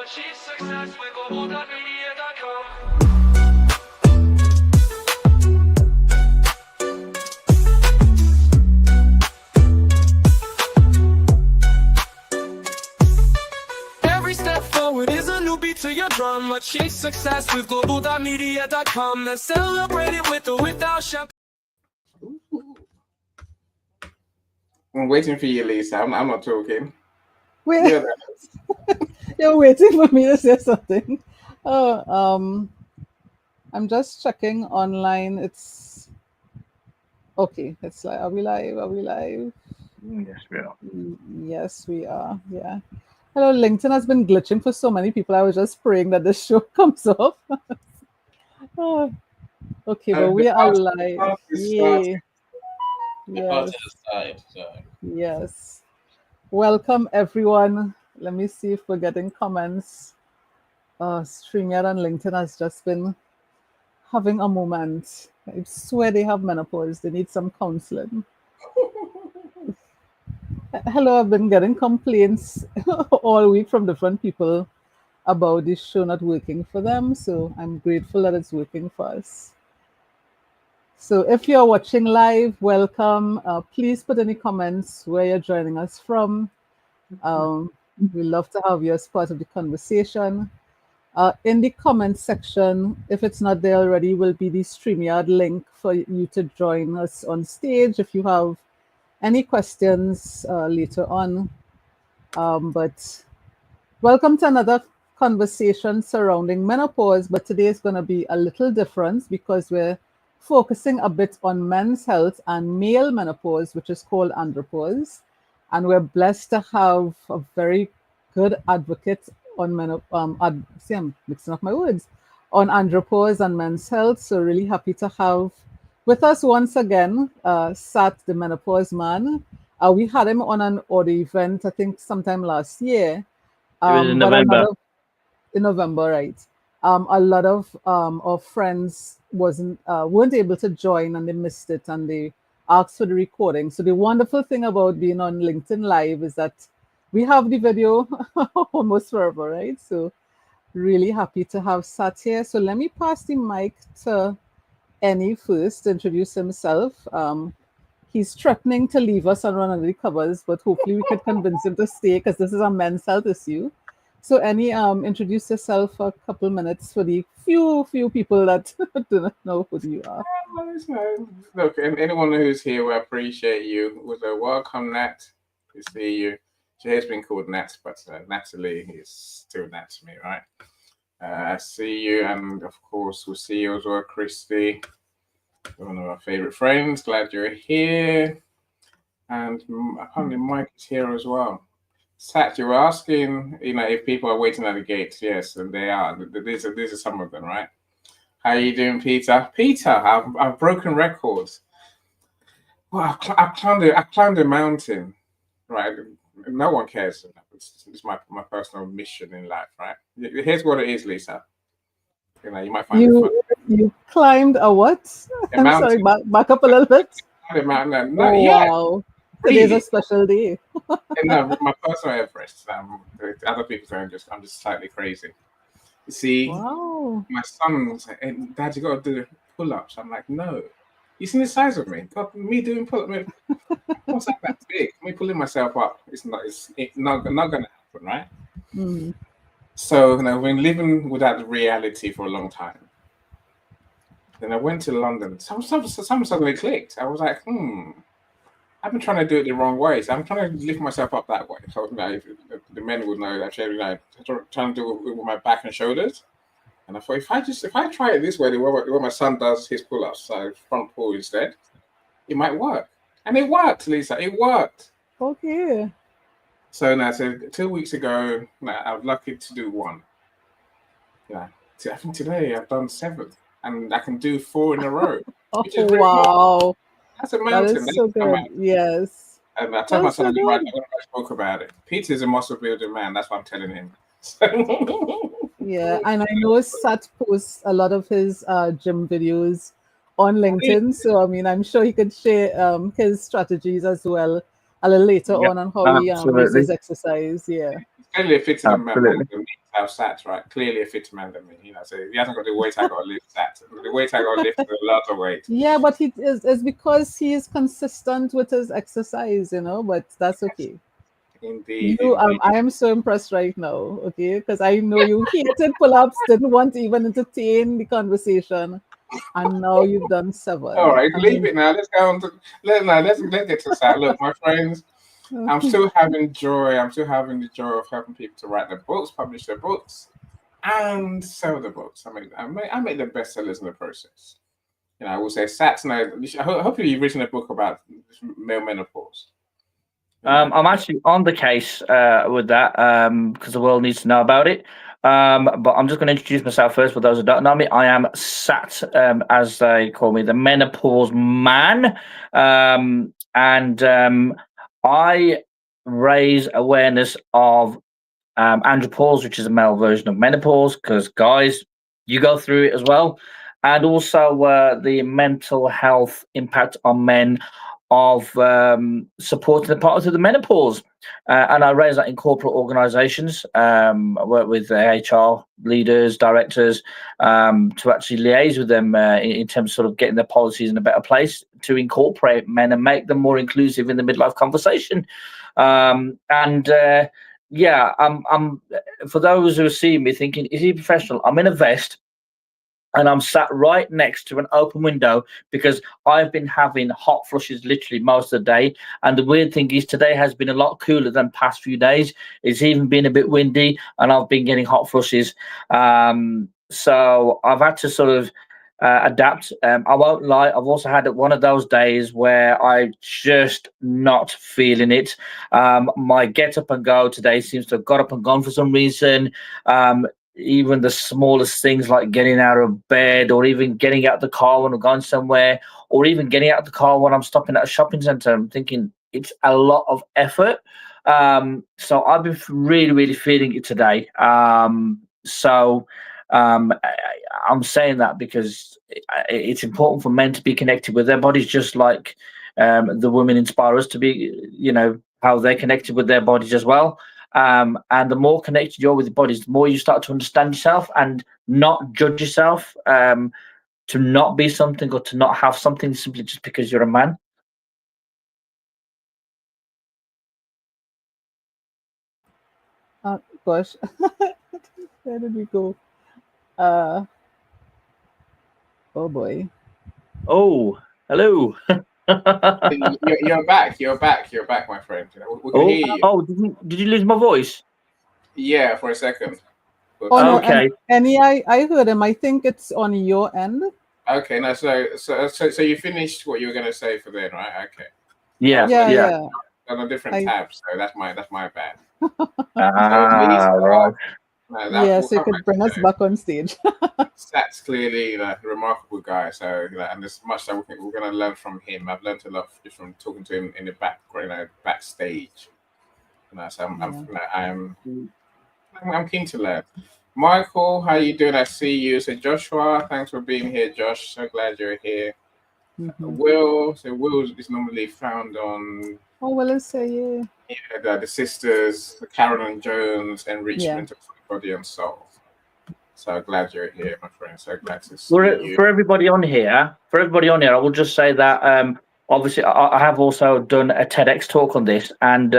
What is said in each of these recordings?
achieve success with global.media.com. Every step forward is a new beat to your drum. Achieve success with global.media.com. Let's celebrate it with or without champagne. I'm waiting for you, Lisa. I'm not talking. Wait, you're waiting for me to say something. Oh, I'm just checking online. It's okay. It's like, are we live? Are we live? Yes, we are. Yes, we are. Yeah. Hello, LinkedIn has been glitching for so many people. I was just praying that this show comes off. Oh, okay, but we are live. Yay. Yes. Yes. Welcome, everyone. Let me see if we're getting comments. StreamYard and LinkedIn has just been having a moment. I swear they have menopause. They need some counseling. Hello, I've been getting complaints all week from different people about this show not working for them. So I'm grateful that it's working for us. So if you're watching live, welcome. Please put any comments where you're joining us from. We love to have you as part of the conversation. In the comments section, if it's not there already, will be the StreamYard link for you to join us on stage if you have any questions later on. But welcome to another conversation surrounding menopause, but today is going to be a little different because we're focusing a bit on men's health and male menopause, which is called andropause. And we're blessed to have a very good advocate on see, I'm mixing up my words, on andropause and men's health. So really happy to have with us once again, Sat, the menopause man. We had him on an audio event, I think sometime last year. It was in November. In November, right? A lot of our friends weren't able to join and they missed it and they asked for the recording. So the wonderful thing about being on LinkedIn Live is that we have the video almost forever, right? So really happy to have Sat here. So let me pass the mic to Annie first to introduce himself. He's threatening to leave us and run under the covers, but hopefully we could convince him to stay because this is a men's health issue. So Annie, introduce yourself for a couple minutes for the few people that do not know who you are. Look, anyone who's here, we appreciate you. It was a welcome, Nat. To see you. She has been called Nat, but Natalie is still Nat to me, right? I see you, and of course, we'll see you as well, Christy. One of our favorite friends. Glad you're here. And apparently Mike is here as well. Sat, you were asking, if people are waiting at the gates. Yes, and they are. These are some of them, right? How are you doing, Peter? Peter, I've broken records. Well, I climbed a mountain, right? No one cares. It's my personal mission in life, right? Here's what it is, Lisa. You might find it fun. You climbed a what? I'm sorry, back up a little bit. A mountain. No, wow. Today's a special day. No, my personal Everest. Other people I'm just slightly crazy. You see, wow. My son was like, hey, Dad, you got to do pull-ups. I'm like, no. You seen the size of me? God, me doing pull-ups. What's that big? Me pulling myself up. It's not going to happen, right? Mm. So I've been living with that reality for a long time. Then I went to London. Something suddenly clicked. I was like, I've been trying to do it the wrong way. So I'm trying to lift myself up that way. So the men would know actually, I'm trying to do it with my back and shoulders. And I thought, if I try it this way, the way my son does his pull-ups, so front pull instead, it might work. And it worked, Lisa. It worked. Okay. So now, 2 weeks ago, I was lucky to do one. Yeah. I think today I've done 7, and I can do 4 in a row. Oh, wow. That's a mountain. That is so good. Yes. And I told my son, I'm going to talk about it. Peter's a muscle building man. That's what I'm telling him. Yeah, and I know Sat posts a lot of his gym videos on LinkedIn. So, I mean, I'm sure he could share his strategies as well a little later on how he uses exercise. Yeah. clearly a fitter man Absolutely. than me to have sat, right? Clearly a fitter man than me, you know. So he hasn't got the weight I got to lift sat. The weight I got to lift is a lot of weight. Yeah, but he is because he is consistent with his exercise, you know. But that's okay. Indeed, You, indeed. I am so impressed right now. Okay, because I know you hated pull-ups, didn't want to even entertain the conversation, and now you've done All 7. right, I leave mean, it now. Let's go on to let's get to sat. Look, my friends, I'm still having joy. I'm still having the joy of helping people to write their books, publish their books, and sell the books. I make the bestsellers in the process. You know, I will say Sats now. Hopefully, you've written a book about male menopause. You know? I'm actually on the case with that because the world needs to know about it. But I'm just going to introduce myself first for those who don't know me. I am Sat, as they call me, the menopause man. And I raise awareness of andropause, which is a male version of menopause, because guys, you go through it as well, and also the mental health impact on men of supporting the parts of the menopause. And I raise that in corporate organizations. I work with HR leaders, directors, to actually liaise with them in terms of sort of getting their policies in a better place to incorporate men and make them more inclusive in the midlife conversation. And yeah, I'm for those who see me thinking, is he professional? I'm in a vest and I'm sat right next to an open window because I've been having hot flushes literally most of the day. And the weird thing is today has been a lot cooler than past few days. It's even been a bit windy and I've been getting hot flushes. So I've had to sort of adapt. I won't lie, I've also had one of those days where I just not feeling it. My get up and go today seems to have got up and gone for some reason. Even the smallest things like getting out of bed or even getting out the car when I'm going somewhere or even getting out the car when I'm stopping at a shopping center, I'm thinking it's a lot of effort. So I've been really, really feeling it today. I'm saying that because it's important for men to be connected with their bodies, just like the women inspire us to be, you know, how they're connected with their bodies as well. And the more connected you're with your bodies, the more you start to understand yourself and not judge yourself to not be something or to not have something simply just because you're a man. gosh, where did we go? Uh, oh boy. Oh, hello. You're back. You're back. You're back, my friend. You know, we can hear you. Oh, did you lose my voice? Yeah, for a second. But, Oh no, and Okay. any I heard him. I think it's on your end. okay. No. So you finished what you were going to say for then, right? Okay. I Yeah, was Yeah, yeah. yeah. on a different I tab, so that's my bad. So please, Ah, right. no, that Yeah, will so you come could back to bring us back on stage. Sat's clearly a remarkable guy. So and there's much that we're going to learn from him. I've learned a lot just from talking to him in the back, backstage. So Yeah. I'm keen to learn. Michael, how you doing? I see you. So Joshua, thanks for being here, Josh. So glad you're here. Mhm. Will is normally found on Oh well, let's say the sisters, Carolyn Jones, yeah. Enrichment of Body and Soul. So glad you're here, my friend. So glad to see For you. for everybody on here, I will just say that obviously I have also done a TEDx talk on this, and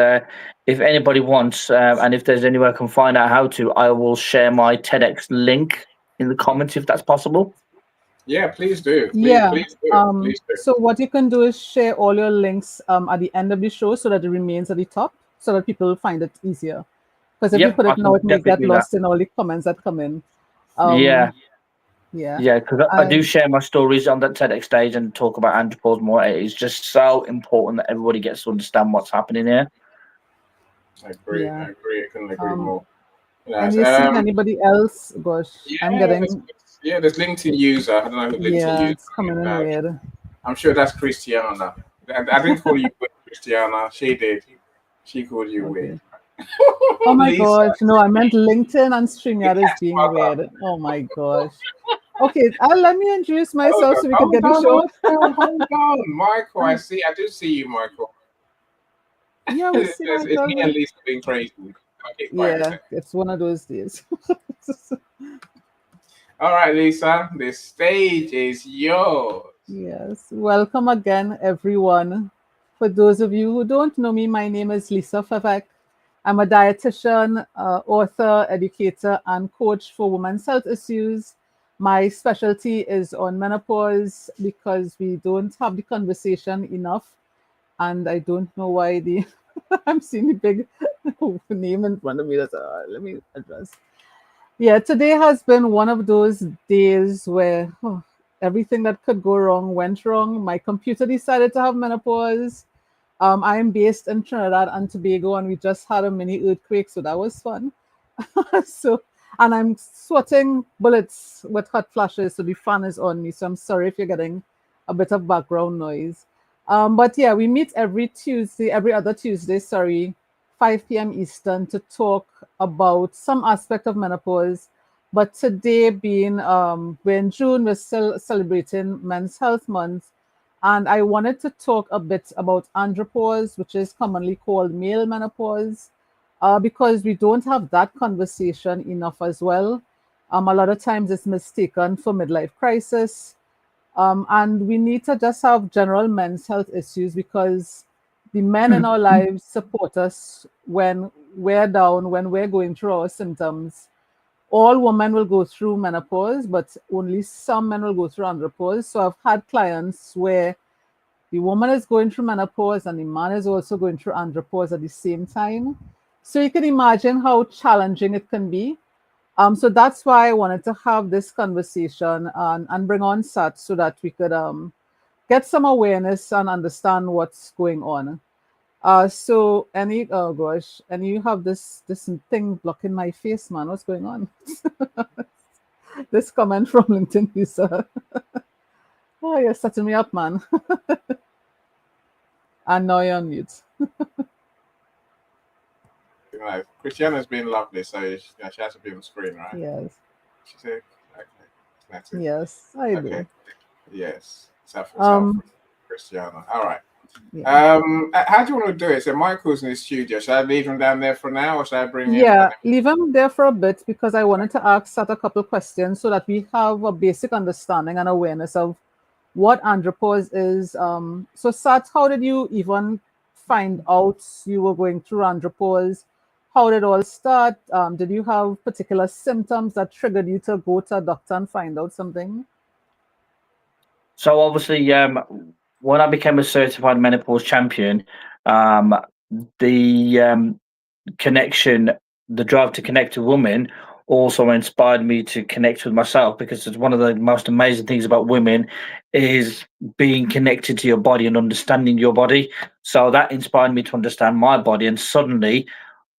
if anybody wants, and if there's anywhere I can find out how to, I will share my TEDx link in the comments if that's possible. Yeah, please do. Yeah. Please do. Please do. So what you can do is share all your links at the end of the show so that it remains at the top so that people find it easier. Because if you Yep, put I it now, can it may get definitely do that. lost in all the comments that come in. Yeah, Yeah. yeah, because I do share my stories on that TEDx stage and talk about andropause more. It is just so important that everybody gets to understand what's happening here. I agree. Yeah. I agree. I couldn't agree Um, more. and Yes. you see anybody else? Gosh, I'm Yeah, getting, there's LinkedIn user. I don't know who LinkedIn yeah, user it's coming in is. weird. I'm sure that's Christiana. I didn't call you Christiana. She did. She called you weird. Okay. Oh my Lisa, gosh. No, I meant LinkedIn and the StreamYard is cat's being mother. weird. Oh my gosh. Okay, let me introduce myself so we could Hold get the on, show. hold on, Michael. I do see you, Michael. Yeah, we see It's me and Michael. Lisa being crazy. I'll keep quiet a Yeah, second. it's one of those days. All right, Lisa, the stage is yours. Yes, welcome again, everyone. For those of you who don't know me, my name is Lisa Favek. I'm a dietitian, author, educator, and coach for women's health issues. My specialty is on menopause because we don't have the conversation enough, and I don't know why the I'm seeing the big name in front of me. That's let me address. Yeah, today has been one of those days where everything that could go wrong went wrong. My computer decided to have menopause. I am based in Trinidad and Tobago, and we just had a mini earthquake, so that was fun. So, and I'm sweating bullets with hot flashes, so the fan is on me. So I'm sorry if you're getting a bit of background noise. But yeah, we meet every Tuesday, every other Tuesday, sorry, 5 p.m. Eastern to talk about some aspect of menopause. But today, being we're in June, we're still celebrating Men's Health Month, and I wanted to talk a bit about andropause, which is commonly called male menopause, because we don't have that conversation enough as well. A lot of times it's mistaken for midlife crisis. And we need to just have general men's health issues because the men in our lives support us when we're down, when we're going through our symptoms. All women will go through menopause, but only some men will go through andropause. So I've had clients where the woman is going through menopause and the man is also going through andropause at the same time. So you can imagine how challenging it can be. So that's why I wanted to have this conversation and bring on Sat so that we could get some awareness and understand what's going on. So any oh gosh, and you have this thing blocking my face, man. What's going on? This comment from LinkedIn user. Oh, you're setting me up, man. And now you're on mute. You know, Christiana's been lovely, so she has to be on screen, right? Yes. She said, okay, that's it. Yes, I Okay, do. yes, self Um, Christiana. All right. yeah. How do you want to do it? So Michael's in the studio. Should I leave him down there for now, or should I bring him? Yeah, leave him there for a bit because I wanted to ask Sat a couple questions so that we have a basic understanding and awareness of what andropause is. So Sat, how did you even find out you were going through andropause? How did it all start? Did you have particular symptoms that triggered you to go to a doctor and find out something? So obviously, when I became a certified menopause champion, um, the connection, the drive to connect to women, also inspired me to connect with myself because it's one of the most amazing things about women is being connected to your body and understanding your body. So that inspired me to understand my body, and suddenly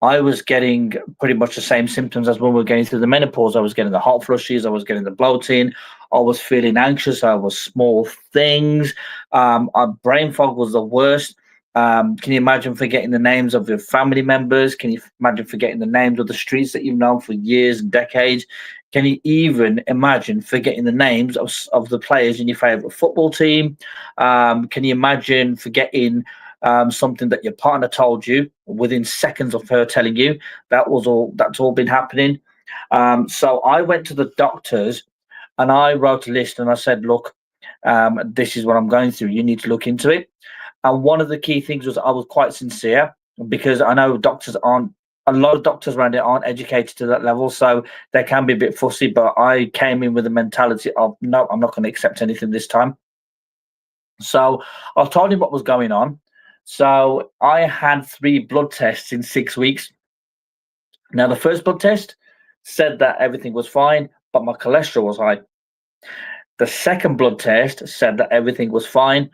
I was getting pretty much the same symptoms as when we were going through the menopause. I was getting the hot flushes, I was getting the bloating, I was feeling anxious, I was small things. Our brain fog was the worst. Can you imagine forgetting the names of your family members? Can you imagine forgetting the names of the streets that you've known for years and decades? Can you even imagine forgetting the names of the players in your favorite football team? Can you imagine forgetting something that your partner told you within seconds of her telling you? That's all been happening. So I went to the doctors and I wrote a list and I said, look, this is what I'm going through. You need to look into it. And one of the key things was I was quite sincere because I know a lot of doctors around here aren't educated to that level, so they can be a bit fussy. But I came in with the mentality of, no, I'm not going to accept anything this time. So I told him what was going on. So I had 3 blood tests in 6 weeks. Now, the first blood test said that everything was fine, but my cholesterol was high. The second blood test said that everything was fine,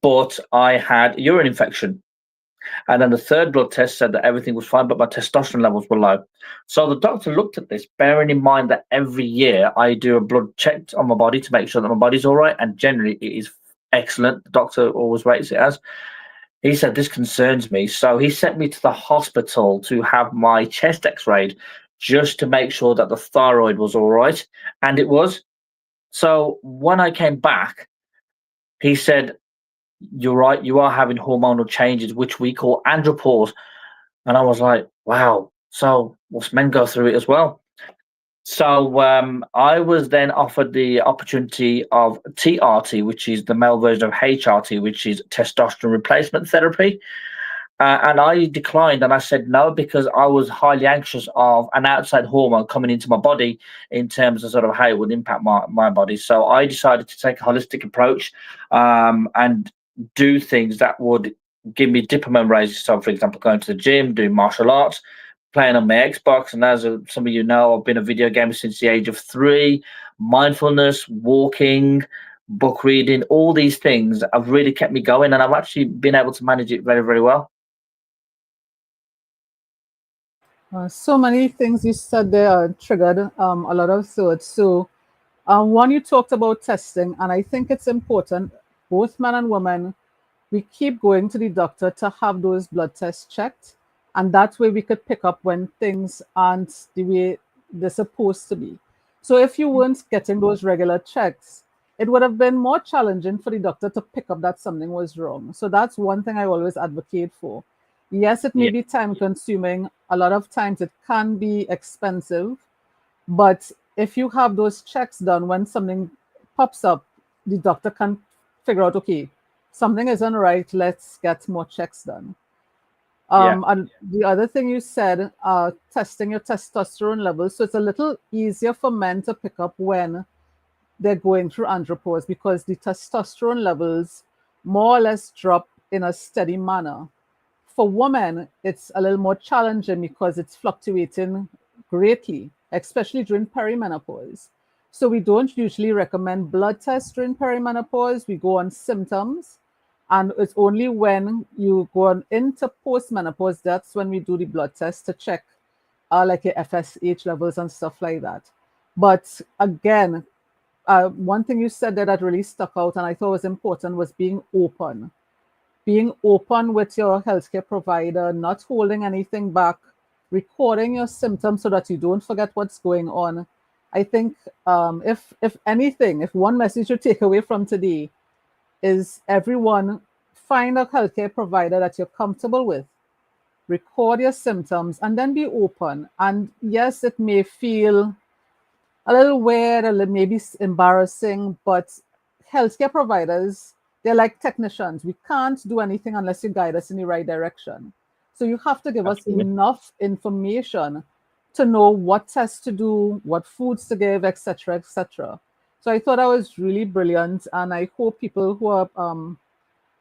but I had urine infection. And then the third blood test said that everything was fine, but my testosterone levels were low. So the doctor looked at this, bearing in mind that every year I do a blood check on my body to make sure that my body's all right. And generally it is excellent. The doctor always rates it as. He said, this concerns me. So he sent me to the hospital to have my chest x-rayed just to make sure that the thyroid was all right. And it was. So when I came back, he said, you're right, you are having hormonal changes, which we call andropause. And I was like, wow, So us men go through it as well. So I was then offered the opportunity of TRT, which is the male version of HRT, which is testosterone replacement therapy. And I declined and I said no because I was highly anxious of an outside hormone coming into my body in terms of sort of how it would impact my body. So I decided to take a holistic approach and do things that would give me dopamine raises. So, for example, going to the gym, doing martial arts, playing on my Xbox. And as some of you know, I've been a video gamer since the age of 3. Mindfulness, walking, book reading, all these things have really kept me going. And I've actually been able to manage it very, very well. So many things you said there triggered a lot of thoughts. So, one, you talked about testing, and I think it's important, both men and women, we keep going to the doctor to have those blood tests checked. And that way we could pick up when things aren't the way they're supposed to be. So, if you weren't getting those regular checks, it would have been more challenging for the doctor to pick up that something was wrong. So, that's one thing I always advocate for. Yes, it may Yeah. be time consuming. A lot of times it can be expensive. But if you have those checks done, when something pops up, the doctor can figure out, okay, something isn't right, let's get more checks done. Yeah. And the other thing you said, testing your testosterone levels. So it's a little easier for men to pick up when they're going through andropause because the testosterone levels more or less drop in a steady manner. For women, it's a little more challenging because it's fluctuating greatly, especially during perimenopause. So we don't usually recommend blood tests during perimenopause. We go on symptoms. And it's only when you go on into postmenopause, that's when we do the blood test to check like your FSH levels and stuff like that. But again, one thing you said there that really stuck out and I thought was important was being open with your healthcare provider, not holding anything back, recording your symptoms so that you don't forget what's going on. I think if anything, if one message you take away from today is everyone find a healthcare provider that you're comfortable with, record your symptoms, and then be open. And yes, it may feel a little weird, a little maybe embarrassing, but healthcare providers, they're like technicians. We can't do anything unless you guide us in the right direction. So you have to give us enough information to know what tests to do, what foods to give, etc., etc. So I thought that was really brilliant, and I hope people who are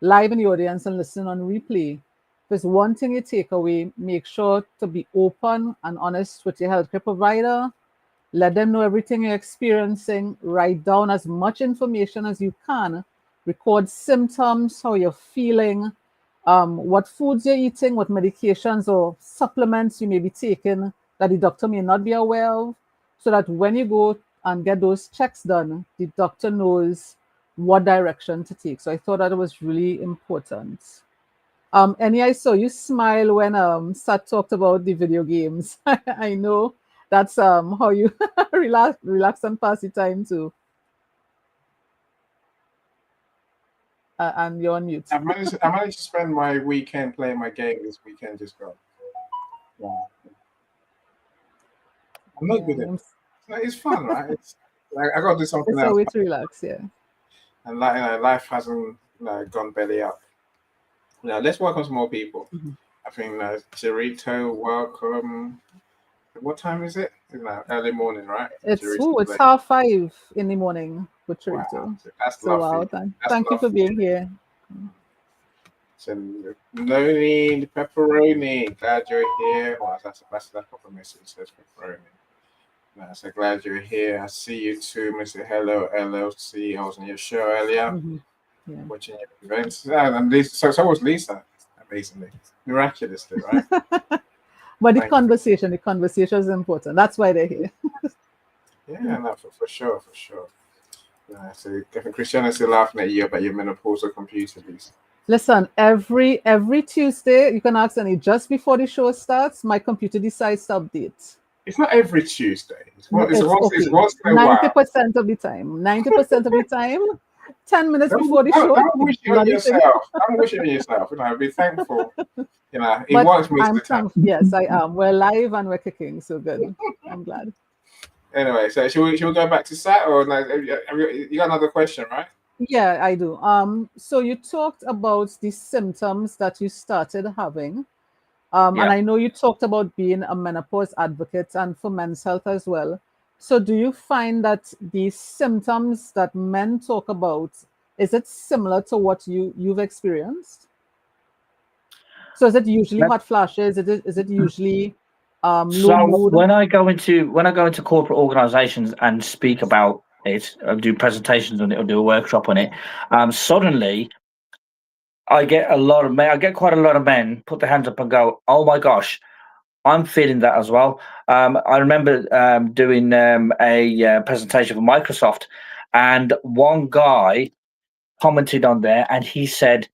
live in the audience and listening on replay, if there's one thing you take away, make sure to be open and honest with your healthcare provider. Let them know everything you're experiencing. Write down as much information as you can. Record symptoms, how you're feeling, what foods you're eating, what medications or supplements you may be taking that the doctor may not be aware of, so that when you go and get those checks done, the doctor knows what direction to take. So I thought that was really important. Annie, I saw you smile when Sat talked about the video games. I know that's how you relax and pass the time too. And you're on mute. I managed to spend my weekend playing my game this weekend just gone. Yeah. I'm not good at it. It's fun, right? It's like I gotta do something It's else. a way to relax, yeah. And like, life hasn't gone belly up. Now let's welcome some more people. I think Chirito, welcome. What time is it? Early morning, right? It's Chirito's it's 5:30 in the morning with Chirito. Wow. That's so lovely. wow, thank you for being here. So no need pepperoni. Glad you're here. Well, that's a proper message. Says pepperoni. No, so glad you're here. I see you too, Mr. Hello LLC. I was on your show earlier, Yeah. watching your events. And Lisa, so was Lisa, amazingly, miraculously, right? But the conversation is important. That's why they're here. Yeah, no, for sure. Yeah, so Christiana's still laughing at you about your menopausal computer, Lisa. Listen, every Tuesday, you can ask Annie, just before the show starts, my computer decides to update. It's not every Tuesday. It's once in a while. 90% of the time. 90% of the time, 10 minutes before the show. Don't wish it on Bloody thing. yourself. Don't wish it on yourself. You know, be thankful. You know, it But wants me I'm to tell. thankful. Yes, I am. We're live and we're kicking, so good. I'm glad. Anyway, so should we go back to Sat or no? You got another question, right? Yeah, I do. So you talked about the symptoms that you started having. And Yeah. I know you talked about being a menopause advocate and for men's health as well. So do you find that the symptoms that men talk about, is it similar to what you've experienced? So is it usually hot flashes? Is it usually low So mood? when I go into corporate organisations and speak about it, do presentations on it, or do a workshop on it, suddenly I get a lot of men. I get quite a lot of men put their hands up and go, "Oh my gosh, I'm feeling that as well." I remember doing a presentation for Microsoft, and one guy commented on there, and he said,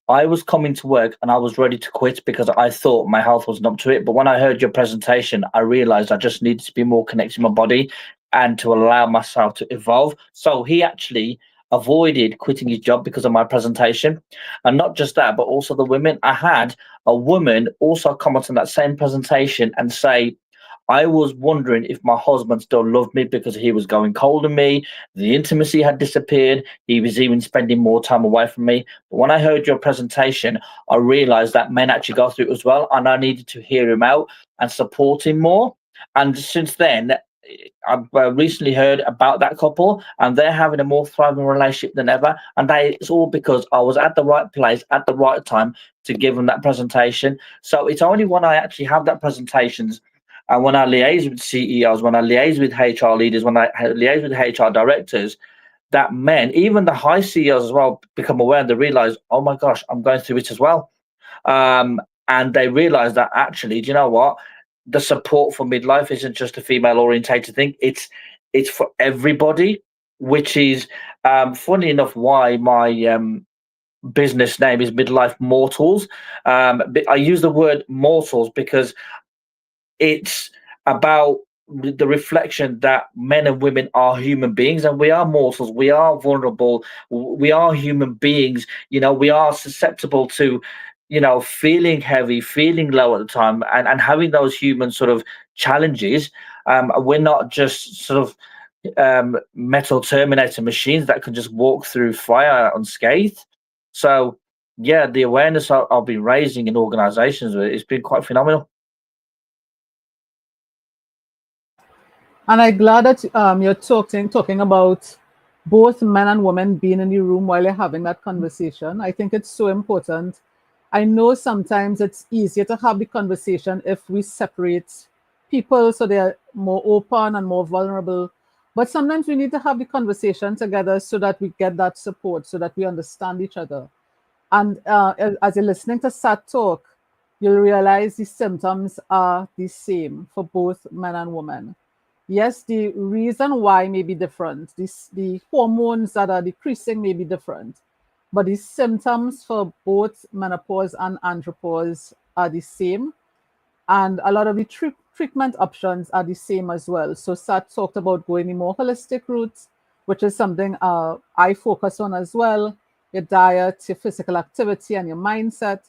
I was coming to work and I was ready to quit because I thought my health wasn't up to it. But when I heard your presentation, I realized I just needed to be more connected to my body and to allow myself to evolve. So he actually avoided quitting his job because of my presentation. And not just that, but also the women. I had a woman also comment on that same presentation and say, I was wondering if my husband still loved me because he was going cold on me. The intimacy had disappeared. He was even spending more time away from me. But when I heard your presentation, I realized that men actually go through it as well. And I needed to hear him out and support him more. And since then, I've recently heard about that couple, and they're having a more thriving relationship than ever. And it's all because I was at the right place at the right time to give them that presentation. So it's only when I actually have that presentations and when I liaise with CEOs, when I liaise with HR leaders, when I liaise with HR directors, that men, even the high CEOs as well, become aware and they realize, oh my gosh, I'm going through it as well. And they realize that actually, do you know what? The support for midlife isn't just a female orientated thing. It's for everybody, which is funny enough why my business name is Midlife Mortals. I use the word mortals because it's about the reflection that men and women are human beings and we are mortals, we are vulnerable, we are human beings. We are susceptible to feeling heavy, feeling low at the time, and having those human sort of challenges. We're not just sort of metal terminator machines that can just walk through fire unscathed. So yeah, the awareness I've been raising in organizations, it's been quite phenomenal. And I'm glad that you're talking about both men and women being in the room while you're having that conversation. I think it's so important. I know sometimes it's easier to have the conversation if we separate people so they're more open and more vulnerable. But sometimes we need to have the conversation together so that we get that support, so that we understand each other. And as you're listening to Sat talk, you'll realize the symptoms are the same for both men and women. Yes, the reason why may be different. The hormones that are decreasing may be different, but the symptoms for both menopause and andropause are the same. And a lot of the treatment options are the same as well. So Sat talked about going the more holistic routes, which is something I focus on as well. Your diet, your physical activity, and your mindset.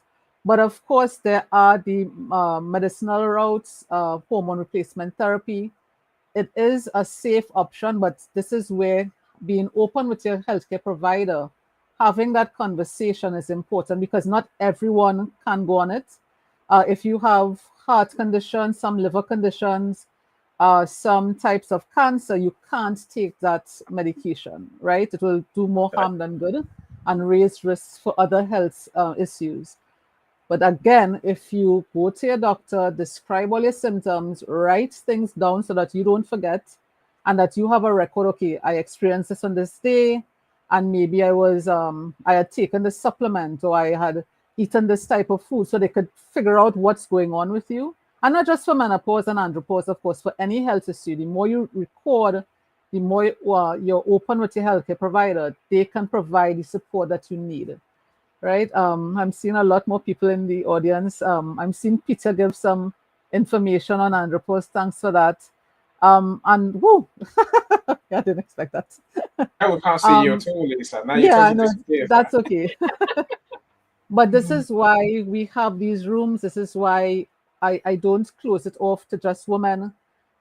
But of course, there are the medicinal routes, hormone replacement therapy. It is a safe option, but this is where being open with your healthcare provider, having that conversation is important because not everyone can go on it. If you have heart conditions, some liver conditions, some types of cancer, you can't take that medication, right? It will do more harm than good and raise risks for other health issues. But again, if you go to your doctor, describe all your symptoms, write things down so that you don't forget and that you have a record. Okay, I experienced this on this day, and maybe I had taken this supplement or I had eaten this type of food, so they could figure out what's going on with you. And not just for menopause and andropause, of course, for any health issue. The more you record, the more you're open with your healthcare provider, they can provide the support that you need. Right? I'm seeing a lot more people in the audience. I'm seeing Peter give some information on andropause. Thanks for that. And woo, I didn't expect that. Oh, we can't see you at all, Lisa. Now you Yeah, I totally know. disappeared. That's okay. But this is why we have these rooms. This is why I don't close it off to just women.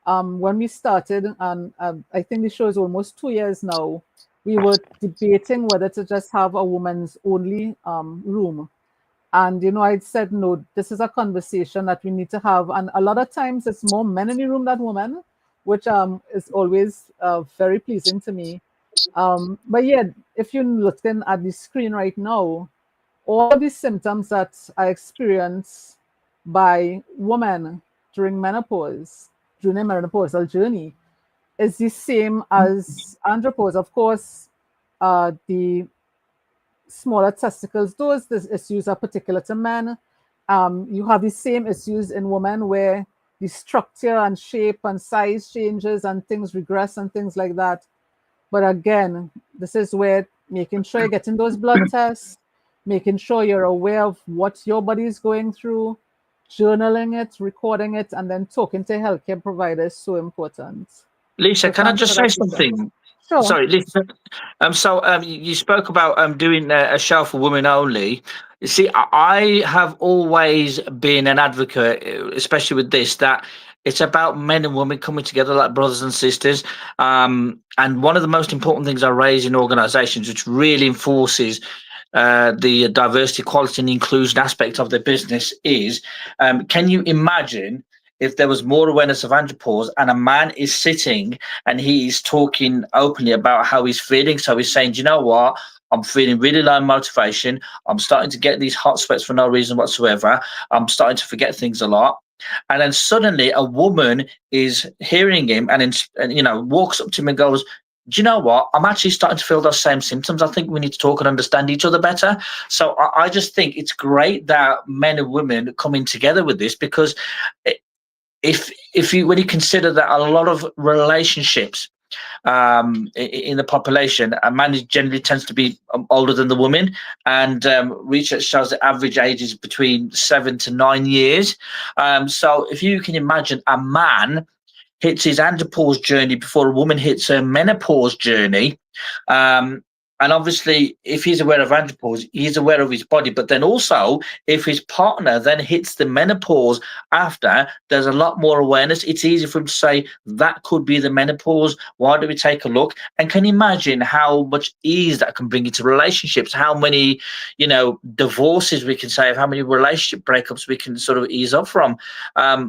When we started, and I think the show is almost 2 years now, we were debating whether to just have a woman's only room. And, I'd said, no, this is a conversation that we need to have. And a lot of times it's more men in the room than women, which is always very pleasing to me. But yeah, if you're looking at the screen right now, all of these symptoms that are experienced by women during menopause, during their menopausal journey, is the same as andropause. Of course, the smaller testicles, those issues are particular to men. You have the same issues in women where the structure and shape and size changes and things regress and things like that. But again, this is where making sure you're getting those blood tests, making sure you're aware of what your body is going through, journaling it, recording it, and then talking to healthcare providers is so important. Lisa, So can I thanks for just say that, Lisa. something? Sure. Sorry, Lisa. You spoke about doing a show for women only. You see, I have always been an advocate, especially with this, that it's about men and women coming together like brothers and sisters. And one of the most important things I raise in organisations, which really enforces the diversity, equality, and inclusion aspect of their business, is can you imagine if there was more awareness of andropause and a man is sitting and he is talking openly about how he's feeling? So he's saying, "Do you know what? I'm feeling really low motivation. I'm starting to get these hot sweats for no reason whatsoever. I'm starting to forget things a lot." And then suddenly a woman is hearing him and walks up to him and goes, "Do you know what? I'm actually starting to feel those same symptoms. I think we need to talk and understand each other better." So I just think it's great that men and women coming together with this, because when you consider that a lot of relationships in the population, a man generally tends to be older than the woman, and research shows the average age is between 7 to 9 years. So if you can imagine a man hits his andropause journey before a woman hits her menopause journey. And obviously, if he's aware of andropause, he's aware of his body. But then also, if his partner then hits the menopause after, there's a lot more awareness. It's easy for him to say, that could be the menopause. Why don't we take a look? And can you imagine how much ease that can bring into relationships? How many, divorces we can save, how many relationship breakups we can sort of ease up from.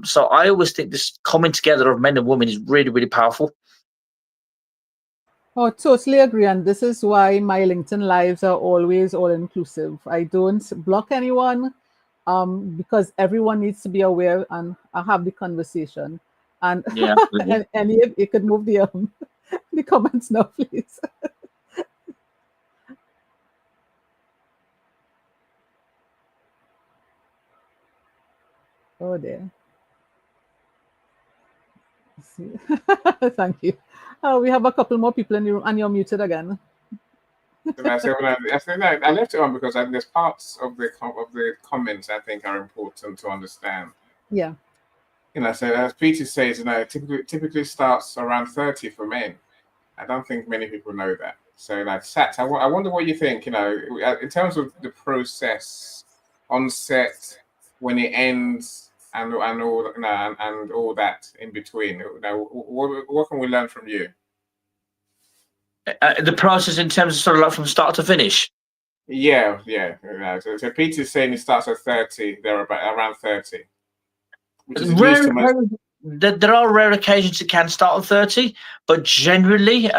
So I always think this coming together of men and women is really, really powerful. Oh, totally agree. And this is why my LinkedIn lives are always all inclusive. I don't block anyone because everyone needs to be aware and I have the conversation. And Yeah, and you could move the the comments now, please. Oh dear. Let's see. Thank you. We have a couple more people in the room, and you're muted again. I left it on because there's parts of the comments I think are important to understand. Yeah. So as Peter says, typically starts around 30 for men. I don't think many people know that. So Sat, I wonder what you think. In terms of the process, onset, when it ends, and all and all that in between. What can we learn from you? The process in terms of sort of like from start to finish. Yeah. So Peter's saying it starts at 30, around 30. Which is there are rare occasions it can start at 30, but generally,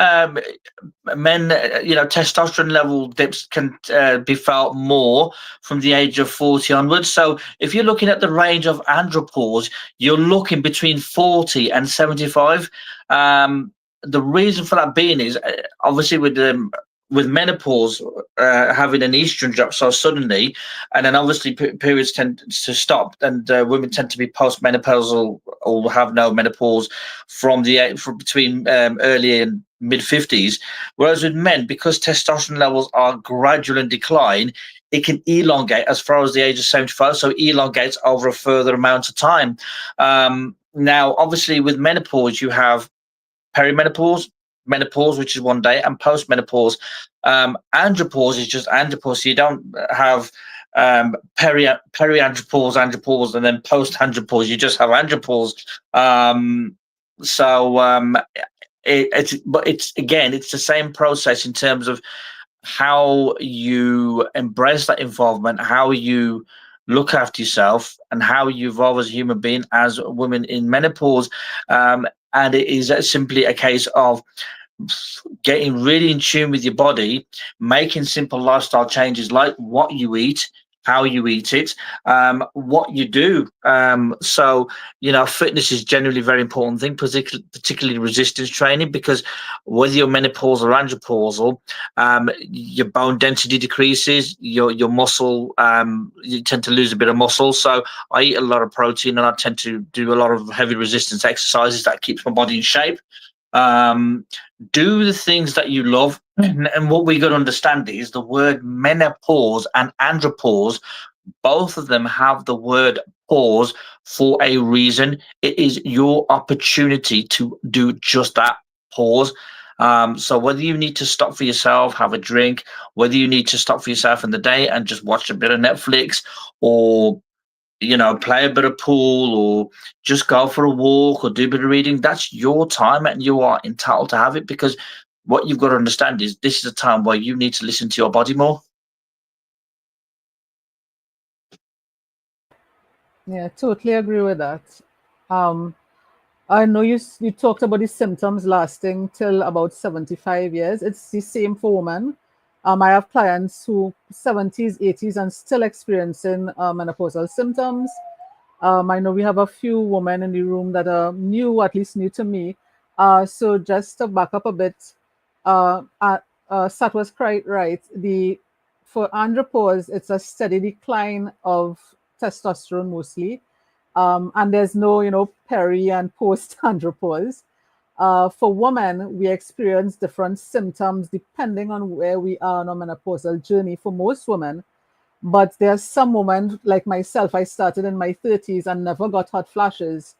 men, testosterone level dips can be felt more from the age of 40 onwards. So if you're looking at the range of andropause, you're looking between 40 and 75. The reason for that being is obviously with menopause having an estrogen drop so suddenly, and then obviously periods tend to stop, and women tend to be postmenopausal or have no menopause from between early and mid 50s. Whereas with men, because testosterone levels are gradual in decline, it can elongate as far as the age of 75, so elongates over a further amount of time. Now, obviously, with menopause, you have perimenopause, menopause, which is 1 day, and post-menopause. Andropause is just andropause. So you don't have periandropause, andropause, and then post-andropause. You just have andropause. It's the same process in terms of how you embrace that involvement, how you look after yourself, and how you evolve as a human being as a woman in menopause. And it is simply a case of getting really in tune with your body, making simple lifestyle changes like what you eat, how you eat it, what you do. Fitness is generally a very important thing, particularly resistance training, because whether you're menopausal or andropausal, your bone density decreases, your muscle, you tend to lose a bit of muscle. So I eat a lot of protein, and I tend to do a lot of heavy resistance exercises that keeps my body in shape. Do the things that you love. And what we got to understand is the word menopause and andropause, both of them have the word pause for a reason. It is your opportunity to do just that, pause. So whether you need to stop for yourself, have a drink, whether you need to stop for yourself in the day and just watch a bit of Netflix, or play a bit of pool, or just go for a walk, or do a bit of reading, that's your time, and you are entitled to have it, because what you've got to understand is this is a time where you need to listen to your body more. Yeah, totally agree with that. I know you talked about the symptoms lasting till about 75 years. It's the same for women. I have clients who 70s, 80s, and still experiencing menopausal symptoms. I know we have a few women in the room that are new, at least new to me. So just to back up a bit, Sat was quite right. For andropause, it's a steady decline of testosterone mostly, and there's no peri and post andropause. For women, we experience different symptoms depending on where we are on a menopausal journey for most women. But there's some women, like myself, I started in my 30s and never got hot flashes.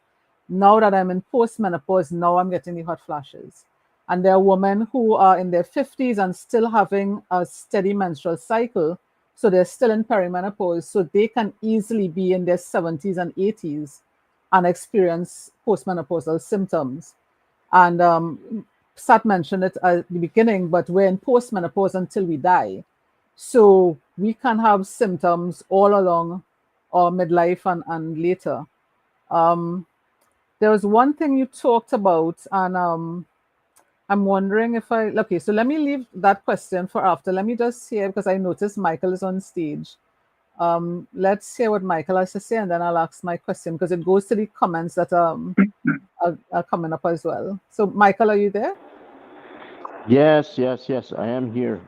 Now that I'm in postmenopause, now I'm getting the hot flashes. And there are women who are in their 50s and still having a steady menstrual cycle. So they're still in perimenopause. So they can easily be in their 70s and 80s and experience postmenopausal symptoms. And Sat mentioned it at the beginning, but we're in postmenopause until we die. So we can have symptoms all along our midlife and later. There was one thing you talked about, and I'm wondering if okay, so let me leave that question for after. Let me just hear, because I noticed Michael is on stage. Let's hear what Michael has to say, and then I'll ask my question, because it goes to the comments that are coming up as well. So Michael, are you there? Yes, I am here.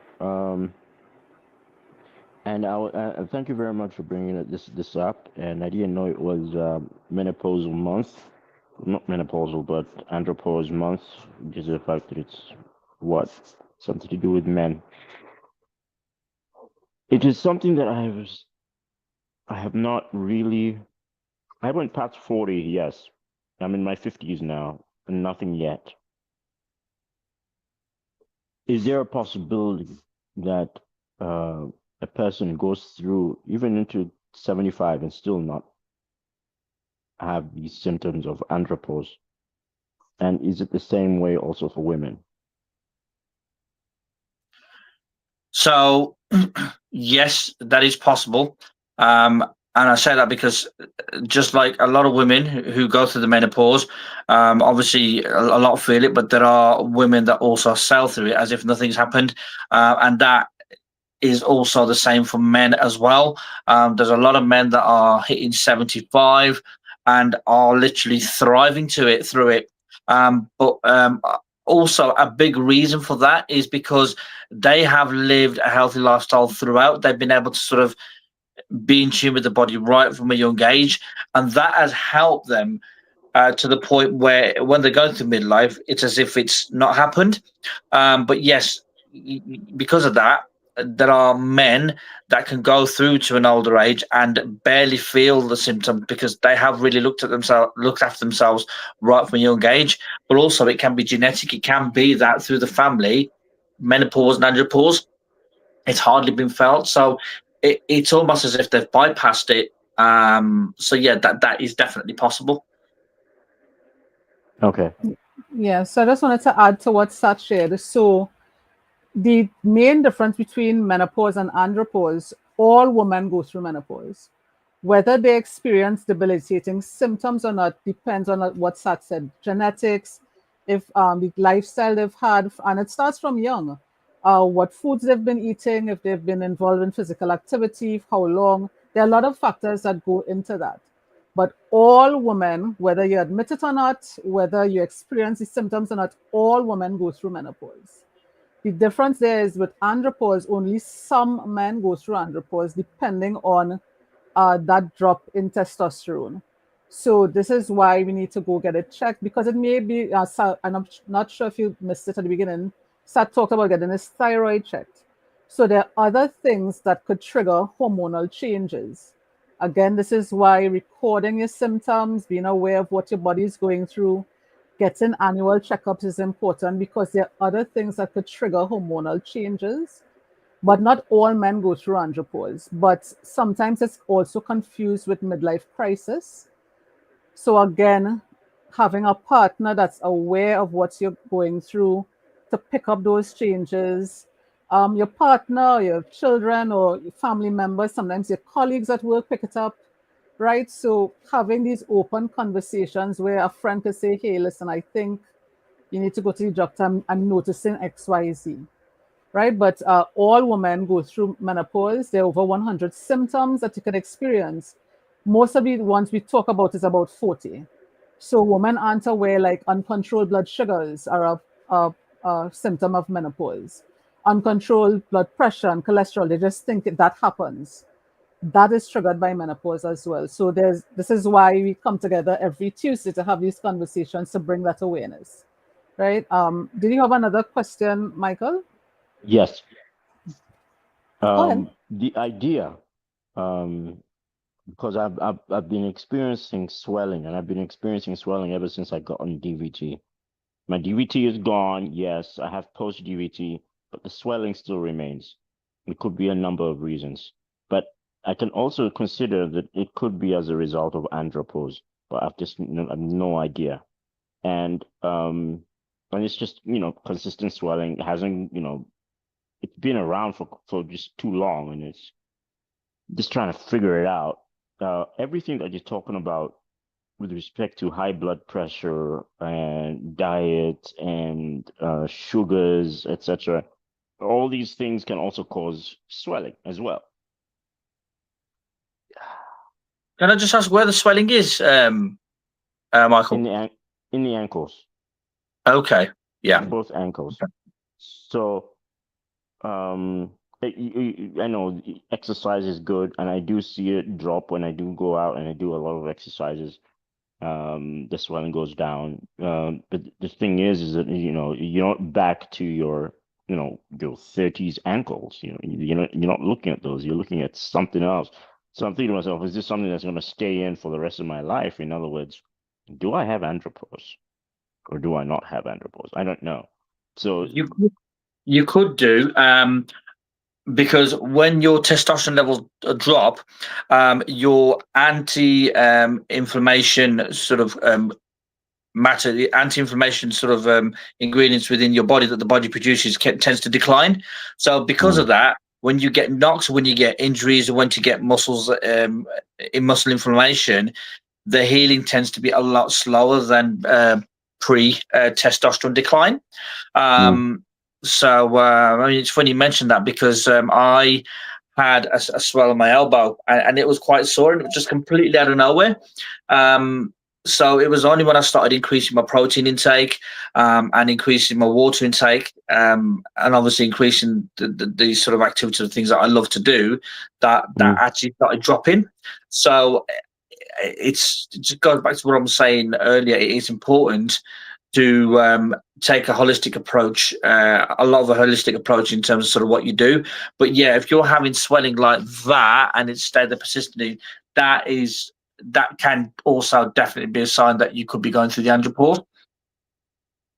And thank you very much for bringing this up. And I didn't know it was menopausal month, not menopausal, but andropause month, which is the fact that it's something to do with men. It is something that I have not really. I went past 40. Yes, I'm in my 50s now, and nothing yet. Is there a possibility that a person goes through even into 75 and still not have these symptoms of andropause? And is it the same way also for women? So yes, that is possible. And I say that because just like a lot of women who go through the menopause, obviously a lot feel it, but there are women that also sail through it as if nothing's happened. And that is also the same for men as well. There's a lot of men that are hitting 75 and are literally thriving through it. But also a big reason for that is because they have lived a healthy lifestyle throughout. They've been able to sort of be in tune with the body right from a young age, and that has helped them to the point where when they go through midlife, it's as if it's not happened. But yes, because of that, there are men that can go through to an older age and barely feel the symptoms because they have really looked after themselves right from a young age. But also, it can be genetic. It can be that through the family, menopause and andropause, it's hardly been felt. So it's almost as if they've bypassed it. So yeah, that is definitely possible. Okay. Yeah, so I just wanted to add to what Sat shared. So the main difference between menopause and andropause, all women go through menopause. Whether they experience debilitating symptoms or not depends on what Sat said. Genetics, if the lifestyle they've had, and it starts from young. What foods they've been eating, if they've been involved in physical activity, how long. There are a lot of factors that go into that. But all women, whether you admit it or not, whether you experience the symptoms or not, all women go through menopause. The difference there is with andropause, only some men go through andropause depending on that drop in testosterone. So this is why we need to go get it checked, because it may be, and I'm not sure if you missed it at the beginning, Sat talked about getting his thyroid checked. So there are other things that could trigger hormonal changes. Again, this is why recording your symptoms, being aware of what your body is going through, getting annual checkups is important, because there are other things that could trigger hormonal changes. But not all men go through andropause. But sometimes it's also confused with midlife crisis. So again, having a partner that's aware of what you're going through to pick up those changes. Your partner, your children, or your family members, sometimes your colleagues at work pick it up, right? So having these open conversations where a friend could say, hey, listen, I think you need to go to the doctor. I'm noticing X, Y, Z, right? But all women go through menopause. There are over 100 symptoms that you can experience. Most of the ones we talk about is about 40. So women aren't aware, like uncontrolled blood sugars are a symptom of menopause. Uncontrolled blood pressure and cholesterol, they just think that happens. That is triggered by menopause as well. So this is why we come together every Tuesday to have these conversations to bring that awareness, right? Did you have another question, Michael? Yes. Go ahead. The idea, because I've been experiencing swelling, and I've been experiencing swelling ever since I got on DVT. My DVT is gone. Yes, I have post DVT, but the swelling still remains. It could be a number of reasons, but I can also consider that it could be as a result of andropause, but I've no idea. And it's just, consistent swelling. It hasn't, it's been around for just too long, and it's just trying to figure it out. Everything that you're talking about with respect to high blood pressure and diet and sugars, etc., all these things can also cause swelling as well. Can I just ask where the swelling is, Michael? In the ankles. Okay. Yeah. Both ankles. So, I know exercise is good, and I do see it drop when I do go out and I do a lot of exercises. The swelling goes down. But the thing is that you're not back to your your 30s ankles. You're not looking at those. You're looking at something else. So I'm thinking to myself, is this something that's going to stay in for the rest of my life? In other words, do I have andropause, or do I not have andropause? I don't know. So you could do, because when your testosterone levels drop, your anti-inflammation sort of matter, the anti-inflammation sort of ingredients within your body that the body produces tends to decline. So because of that, when you get knocks, when you get injuries, or when you get muscles in muscle inflammation, the healing tends to be a lot slower than pre-testosterone decline. So I mean, it's funny you mentioned that, because I had a swell on my elbow, and it was quite sore, and it was just completely out of nowhere. So it was only when I started increasing my protein intake, and increasing my water intake, and obviously increasing the sort of activities and things that I love to do, that actually started dropping. So it just goes back to what I was saying earlier. It is important to take a holistic approach, a lot of a holistic approach in terms of sort of what you do. But yeah, if you're having swelling like that and it's stayed there persistently, that can also definitely be a sign that you could be going through the andropause.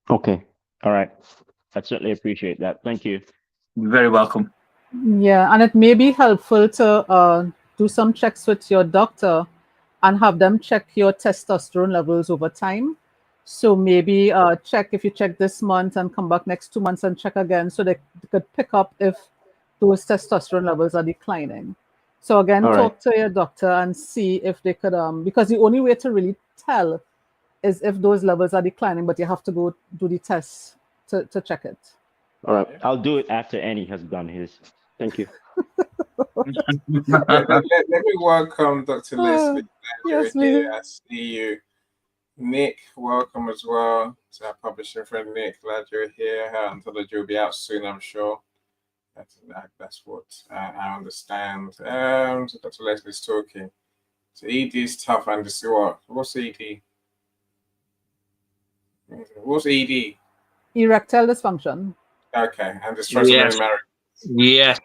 Okay. All right. I certainly appreciate that. Thank you. You're very welcome. Yeah, and it may be helpful to do some checks with your doctor and have them check your testosterone levels over time. So maybe check if you check this month and come back next 2 months and check again, so they could pick up if those testosterone levels are declining. So again, All right. talk to your doctor and see if they could, because the only way to really tell is if those levels are declining, but you have to go do the test to check it. All right. I'll do it after Annie has done his. Thank you. Let me welcome Dr. Leslie. Yes, Here. please. I see you. Nick, welcome as well to our publishing friend Nick. Glad you're here. Her anthology will be out soon, I'm sure. That's what I understand. So Dr. Leslie's talking. So ED is tough, and this what? What's ED? What's ED? Erectile dysfunction. Okay, and dysfunctional marriage. Yes.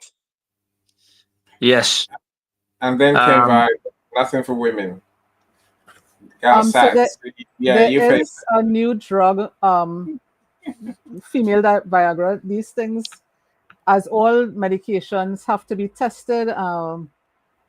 Yes. And then came by nothing for women. So there you is a new drug, female Viagra. These things, as all medications, have to be tested.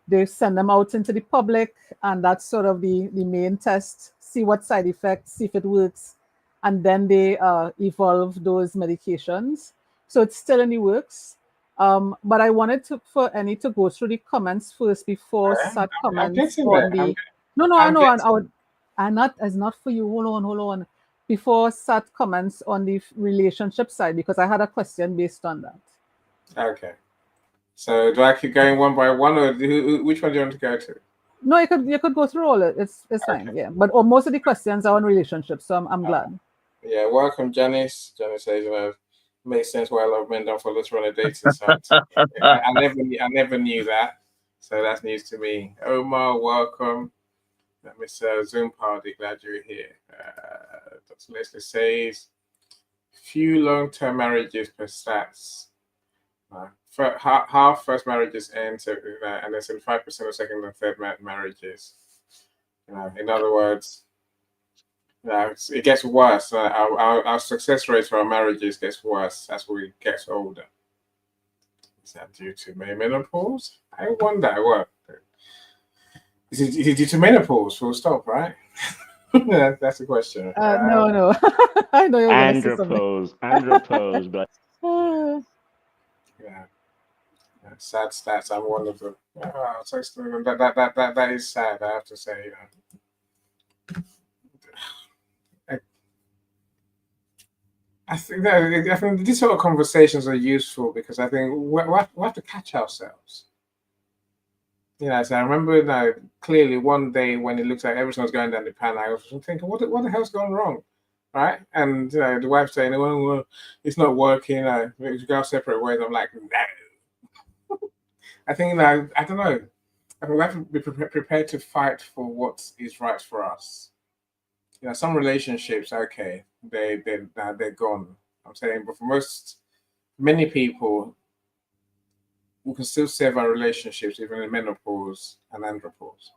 They send them out into the public, and that's sort of the main test. See what side effects, see if it works, and then they evolve those medications. So it's still in the works. But I wanted for Annie to go through the comments first before start comments on the. No, I know. It's not for you. Hold on. Before start comments on the relationship side, because I had a question based on that. Okay. So do I keep going one by one, or which one do you want to go to? No, you could go through all it. It's fine. Yeah, but most of the questions are on relationships, so I'm glad. Yeah, welcome, Janice. Janice says, makes sense why a lot of men don't follow through on a dating site. I never knew that, so that's news to me. Omar, welcome. Mr. Zoom party, glad you're here. Dr. Leslie says, few long-term marriages per stats. Half first marriages end, and then 75% of second and third marriages. In other words, it gets worse. Our success rate for our marriages gets worse as we get older. Is that due to menopause? I wonder what. Is it due to menopause? Full stop, right? That's the question. No. I know you're going to say something. Andropause, but yeah. Sad stats. I'm one of them. That is sad. I have to say. I think these sort of conversations are useful because I think we have to catch ourselves. So I remember clearly one day when it looks like everything was going down the pan, I was thinking, what the hell's gone wrong, right? And the wife saying, well, it's not working. We go separate ways. I'm like, no. I think I don't know. I think we have to be prepared to fight for what is right for us. Some relationships, okay, they're gone. I'm saying, but for many people, we can still save our relationships even in menopause and andropause.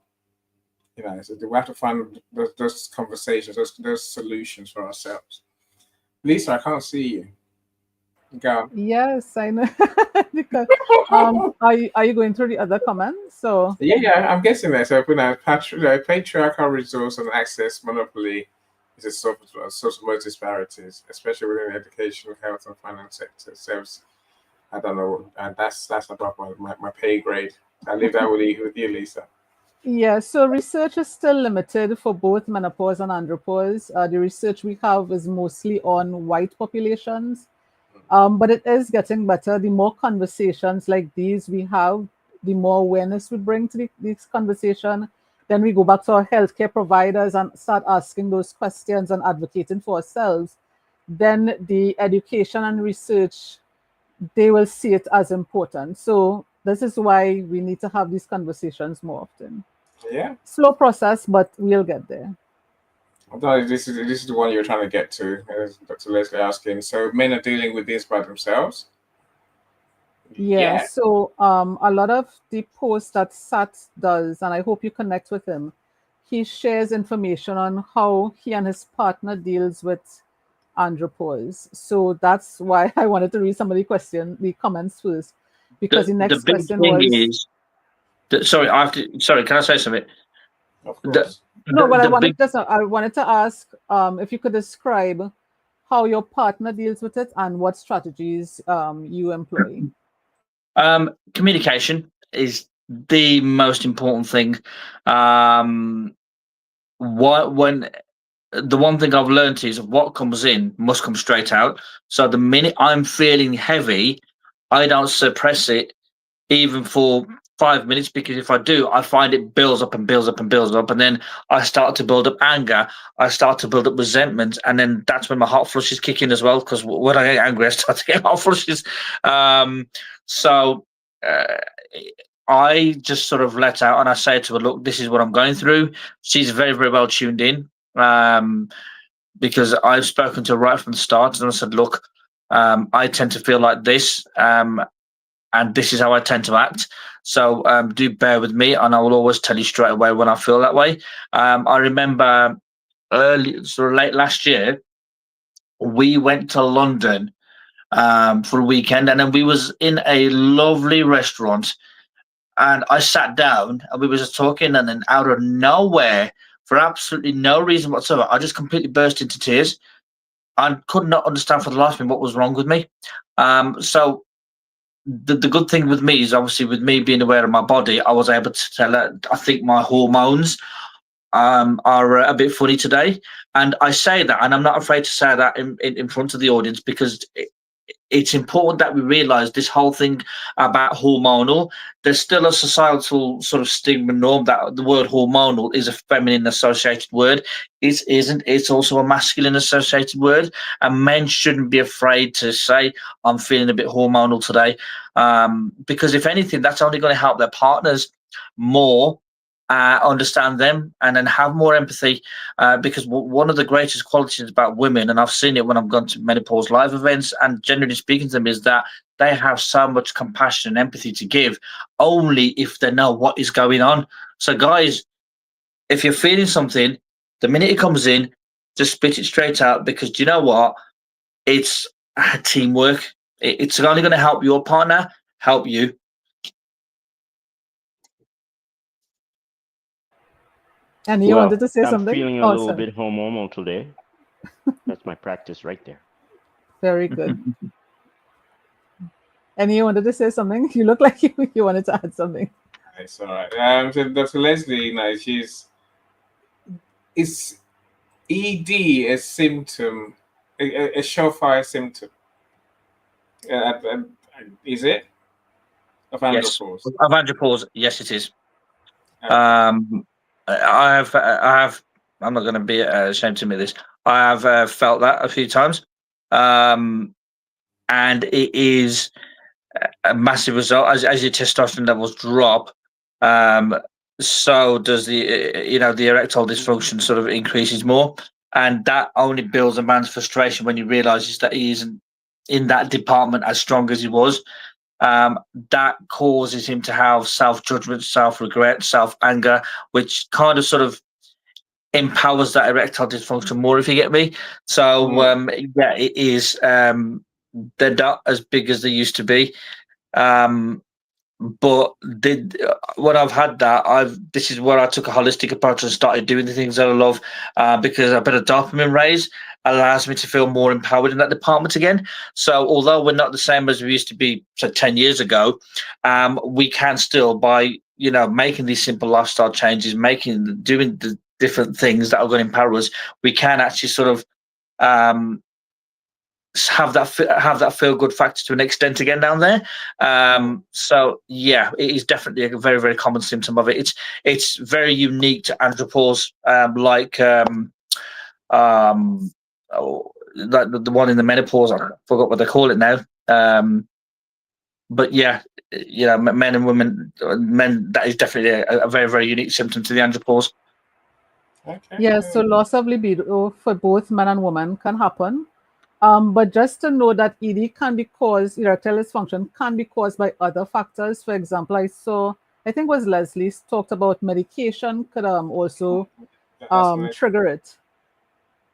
So we have to find those conversations, those solutions for ourselves. Lisa, I can't see you. Go. Yes, I know. Because are you going through the other comments? So yeah, I'm guessing that. So patriarchal resource and access monopoly is a source of most disparities, especially within the education, health, and finance sectors. I don't know. That's above my pay grade. I leave that with you, Lisa. Yeah, so research is still limited for both menopause and andropause. The research we have is mostly on white populations, but it is getting better. The more conversations like these we have, the more awareness we bring to this conversation. Then we go back to our healthcare providers and start asking those questions and advocating for ourselves. Then the education and research, they will see it as important. So this is why we need to have these conversations more often. Yeah. Slow process, but we'll get there. Although this is the one you're trying to get to, as Dr. Leslie asking. So men are dealing with this by themselves. Yeah, so a lot of the posts that Sat does, and I hope you connect with him, he shares information on how he and his partner deals with andropause. So that's why I wanted to read some of the comments first, because the The next big question thing was is that, sorry, I have to. Sorry, can I say something? Of The course. no, but the big I wanted to ask if you could describe how your partner deals with it and what strategies you employ. communication is the most important thing. What when the one thing I've learned is what comes in must come straight out. So the minute I'm feeling heavy, I don't suppress it even for 5 minutes, because if I do, I find it builds up and builds up and builds up, and then I start to build up anger, I start to build up resentment, and then that's when my hot flushes kick in as well. Because when I get angry, I start to get hot flushes. So uh, I just sort of let out and I say to her, "Look, this is what I'm going through." She's very, very well tuned in, because I've spoken to her right from the start, and I said, "Look, I tend to feel like this. And this is how I tend to act. So do bear with me, and I will always tell you straight away when I feel that way." I remember sort of late last year, we went to London for a weekend, and then we was in a lovely restaurant, and I sat down, and we was just talking, and then out of nowhere, for absolutely no reason whatsoever, I just completely burst into tears. I could not understand for the life of me what was wrong with me. So the good thing with me is, obviously, with me being aware of my body, I was able to tell her I think my hormones are a bit funny today. And I say that, and I'm not afraid to say that in front of the audience, because it's important that we realize this whole thing about hormonal, there's still a societal sort of stigma norm that the word hormonal is a feminine associated word. It isn't. It's also a masculine associated word, and men shouldn't be afraid to say, "I'm feeling a bit hormonal today," because if anything, that's only going to help their partners more, understand them, and then have more empathy. Because one of the greatest qualities about women, and I've seen it when I've gone to menopause live events and generally speaking to them, is that they have so much compassion and empathy to give, only if they know what is going on. So, guys, if you're feeling something, the minute it comes in, just spit it straight out, because do you know what? It's teamwork. It's only going to help your partner, help you. And you Well, wanted to say I'm something? feeling a Oh, little sorry. bit hormonal today. That's my practice right there. Very good. And you wanted to say something? You look like you wanted to add something. It's all right. So Dr. Leslie, is ED a symptom, a surefire symptom? Is it of Yes, andropause? of andropause. Yes, it is. Okay. I have. I'm not going to be ashamed to admit this. I have felt that a few times, and it is a massive result. As your testosterone levels drop, um, so does the erectile dysfunction sort of increases more, and that only builds a man's frustration when he realizes that he isn't in that department as strong as he was. That causes him to have self judgment, self regret, self anger, which kind of sort of empowers that erectile dysfunction more, if you get me. So yeah, it is. They're not as big as they used to be. But when I've had that, this is where I took a holistic approach and started doing the things that I love, because a bit of dopamine raise allows me to feel more empowered in that department again. So although we're not the same as we used to be, say, 10 years ago, we can still, by making these simple lifestyle changes, doing the different things that are going to empower us, we can actually sort of have that feel good factor to an extent again down there. So yeah, it is definitely a very, very common symptom of it. It's very unique to andropause, like the one in the menopause. I forgot what they call it now. But yeah, men and women, men, that is definitely a very, very unique symptom to the andropause. Okay. Yeah, so loss of libido for both men and women can happen. But just to know that ED can be caused, erectile dysfunction can be caused by other factors. For example, I think it was Leslie talked about medication could also That's when trigger it.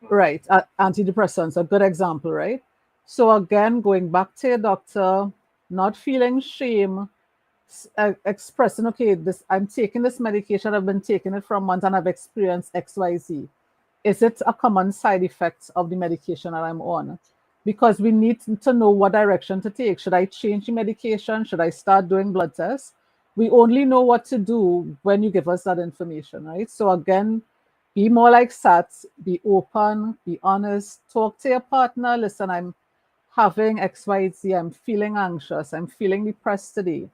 Right, antidepressants, a good example, right? So again, going back to your doctor, not feeling shame, expressing, okay, this I'm taking this medication, I've been taking it for a month and I've experienced XYZ. Is it a common side effect of the medication that I'm on? Because we need to know what direction to take. Should I change the medication? Should I start doing blood tests? We only know what to do when you give us that information, right? So again, be more like Sats, be open, be honest, talk to your partner. Listen, I'm having XYZ, I'm feeling anxious, I'm feeling depressed today.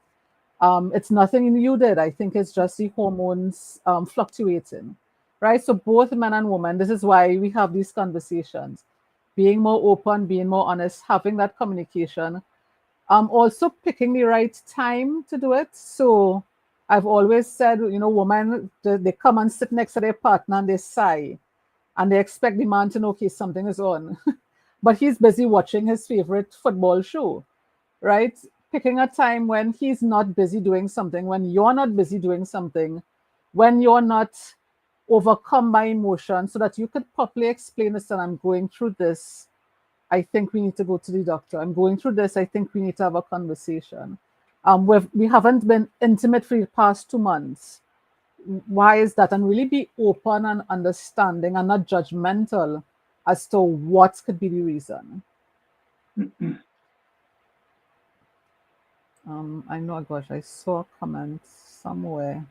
It's nothing you did. I think it's just the hormones fluctuating, right? So both men and women, this is why we have these conversations. Being more open, being more honest, having that communication. Also picking the right time to do it. So I've always said, women, they come and sit next to their partner and they sigh and they expect the man to know, okay, something is on. But he's busy watching his favorite football show, right? Picking a time when he's not busy doing something, when you're not busy doing something, when you're not overcome by emotion, so that you could properly explain this and I'm going through this. I think we need to go to the doctor. I'm going through this. I think we need to have a conversation. We haven't been intimate for the past 2 months. Why is that? And really be open and understanding and not judgmental as to what could be the reason. I know, gosh, I saw a comment somewhere.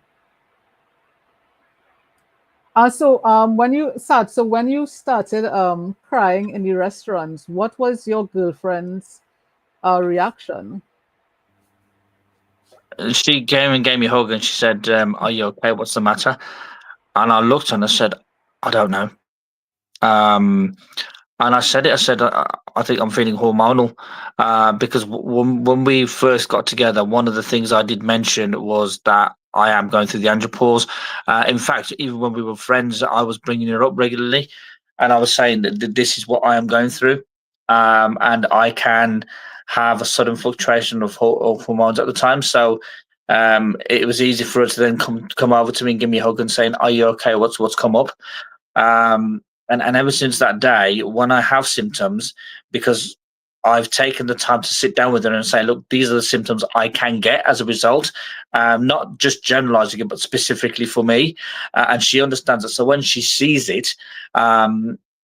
When you started crying in the restaurants, what was your girlfriend's reaction? She came and gave me a hug and she said, "Are you okay? What's the matter?" And I looked and I said, "I don't know." Um, and I said it. I said, I think I'm feeling hormonal because when we first got together, one of the things I did mention was that I am going through the andropause. In fact, even when we were friends, I was bringing it up regularly, and I was saying that this is what I am going through, and I can have a sudden fluctuation of hormones at the time. So it was easy for her to then come over to me and give me a hug and saying, "Are you okay? What's come up?" Um, and ever since that day, when I have symptoms, because I've taken the time to sit down with her and say, look, these are the symptoms I can get as a result, not just generalizing it, but specifically for me. And she understands it. So when she sees it,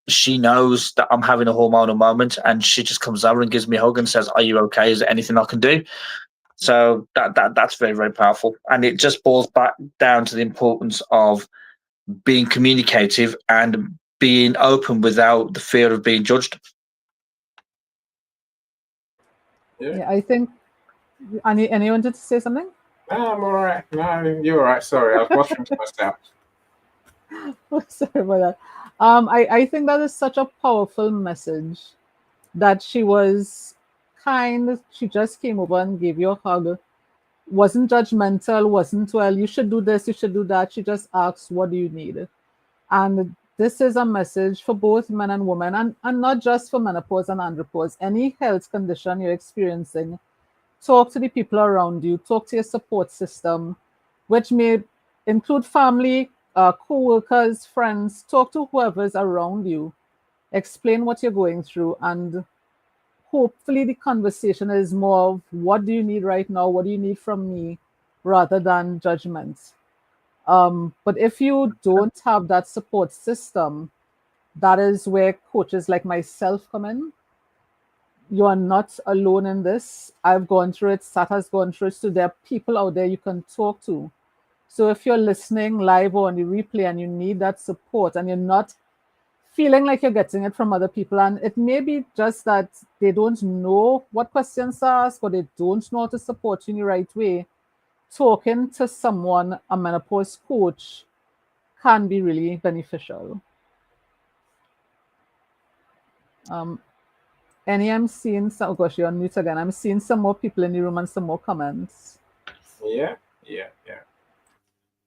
she knows that I'm having a hormonal moment and she just comes over and gives me a hug and says, are you okay? Is there anything I can do? So that's very, very powerful. And it just boils back down to the importance of being communicative and being open without the fear of being judged. Yeah. Yeah, I think anyone wanted to say something? No, I'm all right. No, you're all right. Sorry, I was watching myself. Sorry about that. I think that is such a powerful message that she was kind. She just came over and gave you a hug. Wasn't judgmental, wasn't, well, you should do this, you should do that. She just asked, what do you need? And this is a message for both men and women, and not just for menopause and andropause. Any health condition you're experiencing, talk to the people around you, talk to your support system, which may include family, co-workers, friends. Talk to whoever's around you. Explain what you're going through, and hopefully the conversation is more of what do you need right now? What do you need from me, rather than judgment. But if you don't have that support system, that is where coaches like myself come in. You are not alone in this. I've gone through it. Sat has gone through it. So there are people out there you can talk to. So if you're listening live or on the replay and you need that support and you're not feeling like you're getting it from other people, and it may be just that they don't know what questions to ask or they don't know how to support you in the right way, talking to someone, a menopause coach, can be really beneficial. I'm seeing some, oh gosh, you're on mute again. I'm seeing some more people in the room and some more comments. Yeah.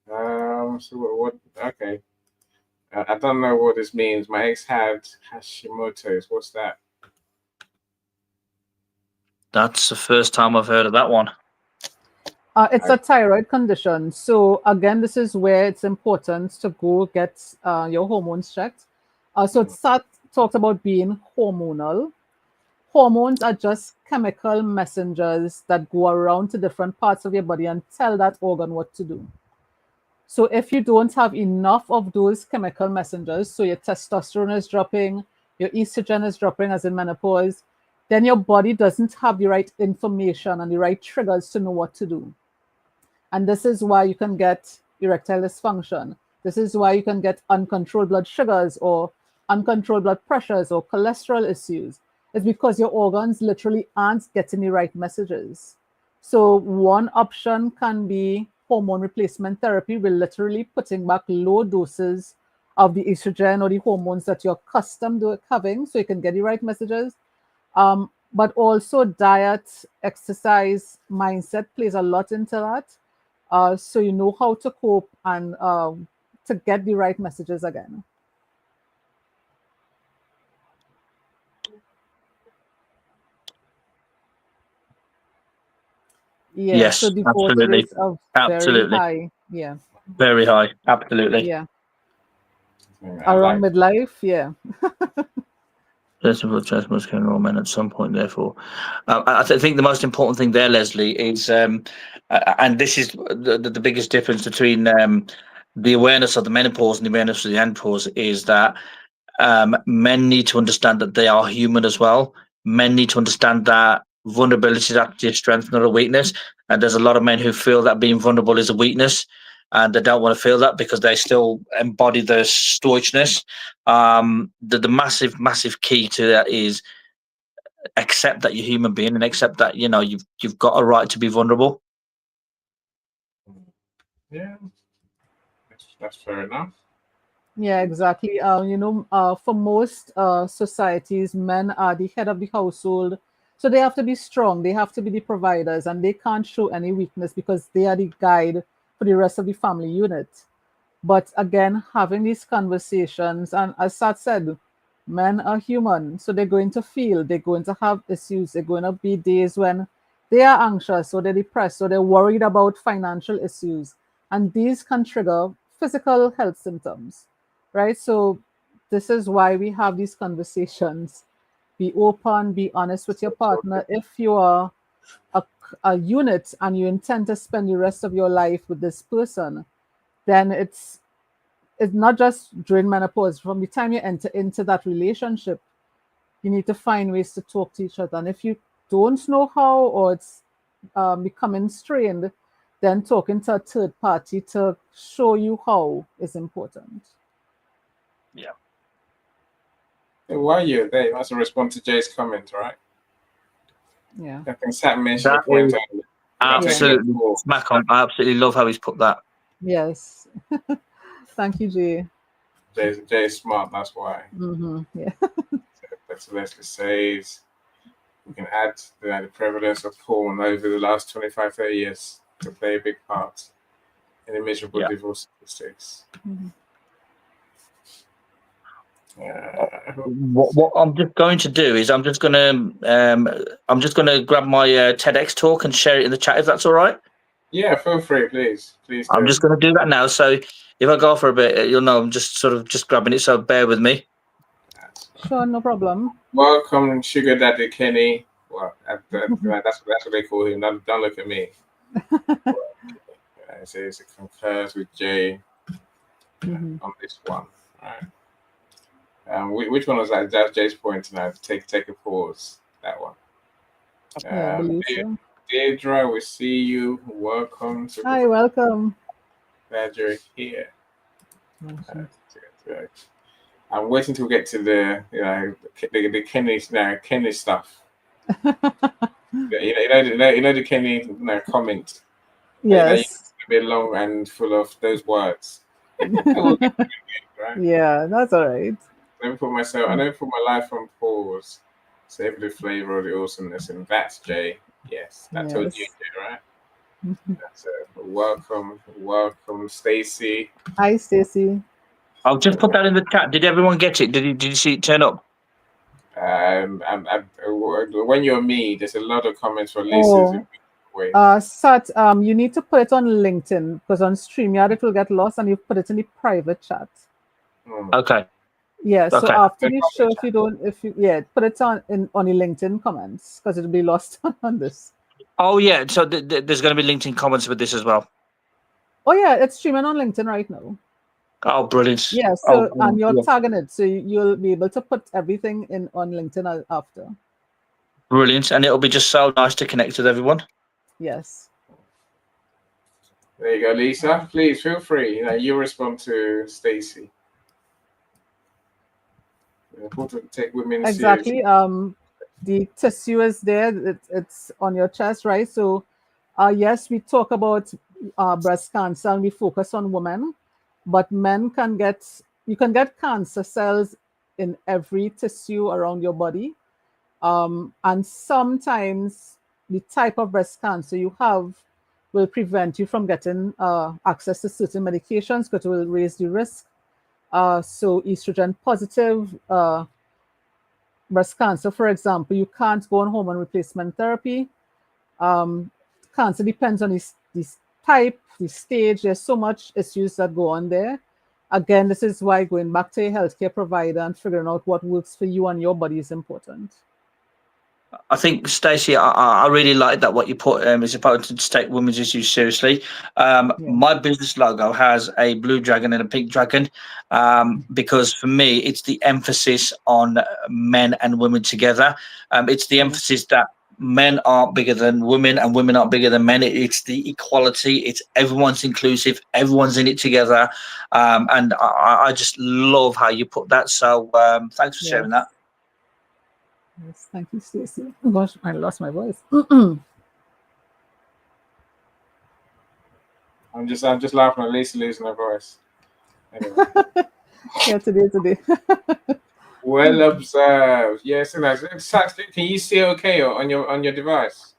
So what? Okay. I don't know what this means. My ex had Hashimoto's. What's that? That's the first time I've heard of that one. It's a thyroid condition. So again, this is where it's important to go get your hormones checked. So it talks about being hormonal. Hormones are just chemical messengers that go around to different parts of your body and tell that organ what to do. So if you don't have enough of those chemical messengers, so your testosterone is dropping, your estrogen is dropping as in menopause, then your body doesn't have the right information and the right triggers to know what to do. And this is why you can get erectile dysfunction. This is why you can get uncontrolled blood sugars or uncontrolled blood pressures or cholesterol issues. It's because your organs literally aren't getting the right messages. So one option can be hormone replacement therapy. We're literally putting back low doses of the estrogen or the hormones that you're accustomed to having so you can get the right messages. But also diet, exercise, mindset plays a lot into that. So you know how to cope and to get the right messages again. Yeah, Yes, so divorce absolutely. rates are very Absolutely. high. Yeah, Very high. Absolutely. yeah. I Around like. midlife, yeah. Chest must kill all men at some point. Therefore, think the most important thing there, Leslie, is, and this is the biggest difference between the awareness of the menopause and the awareness of the andropause, is that men need to understand that they are human as well. Men need to understand that vulnerability is actually a strength, not a weakness. And there's a lot of men who feel that being vulnerable is a weakness, and they don't want to feel that because they still embody the stoicness. The massive key to that is accept that you're a human being and accept that you've got a right to be vulnerable. Yeah, that's fair enough. Yeah, exactly. For most societies, men are the head of the household. So they have to be strong. They have to be the providers, and they can't show any weakness because they are the guide for the rest of the family unit. But again, having these conversations, and as Sat said, men are human. So they're going to feel, they're going to have issues. They're going to be days when they are anxious or they're depressed or they're worried about financial issues. And these can trigger physical health symptoms, right? So this is why we have these conversations. Be open, be honest with your partner. If you are a unit and you intend to spend the rest of your life with this person, then it's not just during menopause. From the time you enter into that relationship, you need to find ways to talk to each other. And if you don't know how, or it's becoming strained, then talking to a third party to show you how is important. Yeah. While you're there, you must respond to Jay's comment, right? Yeah. I think Sam mentioned a That point is on absolutely smack on. I absolutely love how he's put that. Yes. Thank you, Jay. Jay's smart, that's why. Yeah. But Leslie says we can add the prevalence of porn over the last 25, 30 years to play a big part in the miserable divorce statistics. What I'm just going to do is I'm just going to grab my TEDx talk and share it in the chat if that's all right. Yeah, feel free, please do. I'm just going to do that now. So if I go for a bit, you'll know I'm just grabbing it. So bear with me. Sure, no problem. Welcome, Sugar Daddy Kenny. Well, that's what they call him. Don't look at me. It says it concurs with Jay on this one. Right. Which one was that? That's Jay's point now. Take a pause. That one. Yeah, I believe so. Deirdre, we see you. Welcome. Hi, welcome. Glad you're here. I'm waiting to get to the the Kenny stuff. you know the Kenny comment. Yes. A bit long and full of those words. Right? Yeah, that's all right. I never put my life on pause. Save the flavor of the awesomeness, and that's Jay. Yes, that told you, Jay, right? That's welcome, Stacy. Hi, Stacy. I'll just put that in the chat. Did everyone get it? Did you see it turn up? When you're me, there's a lot of comments for Lisa's. Sat, you need to put it on LinkedIn because on StreamYard it will get lost, and you put it in the private chat. Okay. Yeah. So Okay. after the show, put it on the LinkedIn comments because it'll be lost on this. Oh yeah. So there's going to be LinkedIn comments with this as well. Oh yeah, it's streaming on LinkedIn right now. Oh, brilliant. Yeah. So and you're tagging it, so you'll be able to put everything in on LinkedIn after. Brilliant, and it'll be just so nice to connect with everyone. Yes. There you go, Lisa. Please feel free. You respond to Stacy. Important to take women exactly. seriously. The tissue is there. It's on your chest, right? So, yes, we talk about breast cancer and we focus on women, but men can get, you can get cancer cells in every tissue around your body. And sometimes the type of breast cancer you have will prevent you from getting access to certain medications because it will raise the risk. So estrogen positive breast cancer, for example, you can't go on hormone replacement therapy. Cancer depends on this type, the stage. There's so much issues that go on there. Again, this is why going back to a healthcare provider and figuring out what works for you and your body is important. I think, Stacey, I really like that what you put. It's important to take women's issues seriously. My business logo has a blue dragon and a pink dragon because for me, it's the emphasis on men and women together. It's the emphasis that men aren't bigger than women and women aren't bigger than men. It's the equality. It's everyone's inclusive. Everyone's in it together. And I just love how you put that. So thanks for sharing that. Yes, thank you, Stacey. Oh gosh, I lost my voice. I'm just laughing at Lisa losing her voice. Anyway. Yeah, today. Well observed. Yes, and can you see okay on your device?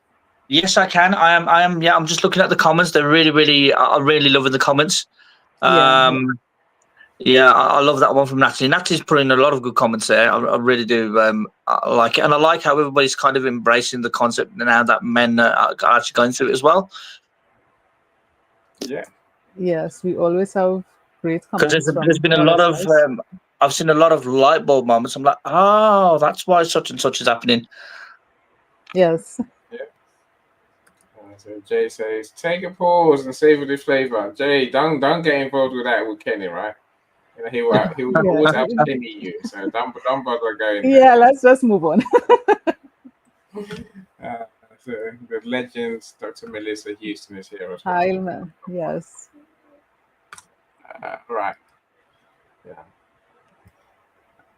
Yes, I can. I am. Yeah, I'm just looking at the comments. They're really. I'm really loving the comments. Yeah, I love that one from Natalie. Natalie's putting a lot of good comments there. I really do I like it. And I like how everybody's kind of embracing the concept now that men are actually going through it as well. Yeah. Yes, we always have great comments. Because there's been a lot of, I've seen a lot of light bulb moments. I'm like, oh, that's why such and such is happening. Yes. Yeah. So Jay says, take a pause and savor the flavor. Jay, don't get involved with that with Kenny, right? He will always absolutely meet you. So don't bother going there. Yeah, let's just move on. So the legend, Dr. Melissa Houston, is here as well. Hi, man. Yes. Right. Yeah.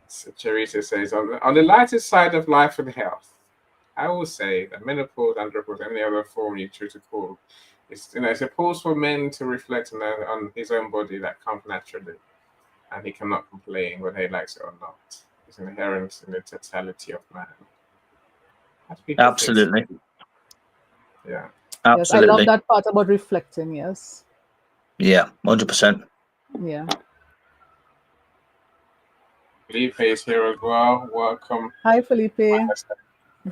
So Teresa says, on the lighter side of life and health, I will say that menopause, andropause, any other form you choose to call, it's a pause for men to reflect on his own body that comes naturally, and he cannot complain whether he likes it or not. It's inherent in the totality of man. Absolutely. Yeah. Absolutely. Yes, I love that part about reflecting. Yes. Yeah, 100%. Yeah. Felipe is here as well. Welcome. Hi, Felipe.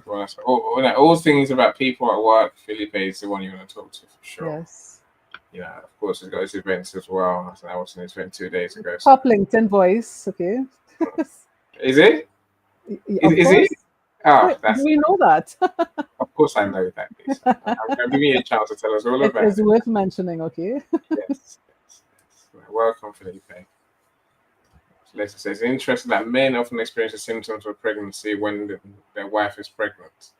All things about people at work, Felipe is the one you want to talk to for sure. Yes. Yeah, of course, he's got his events as well. I was in his event 2 days ago. Top LinkedIn voice, okay. Is it? Is it? Oh, do we know that? Of course, I know that. Lisa. I'm giving you a chance to tell us all about it. It is worth mentioning, okay? Yes. Welcome, Felipe. Lisa says, it's interesting that men often experience the symptoms of pregnancy when their wife is pregnant.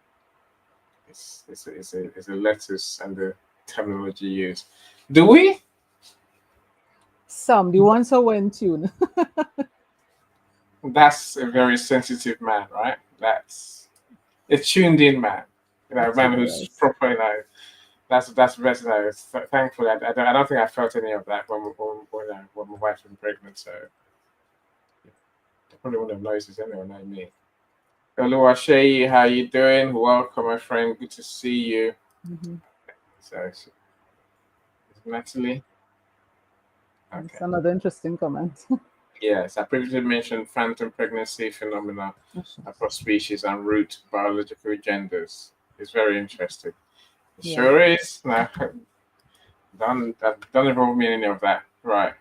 It's the letters and the terminology used. Do we? The ones who were in tune. That's a very sensitive man, right? That's a tuned in man. A man who's proper, that's best. Thankfully, I don't think I felt any of that when my wife was pregnant. So I probably wouldn't have noticed anyone like me. Oluwaseyi, how you doing? Welcome, my friend. Good to see you. So, Natalie. Okay. That's another interesting comment. Yes, I previously mentioned phantom pregnancy phenomena across species and root biological genders. It's very interesting. It Yeah. sure is. No, don't involve me in any of that. Right.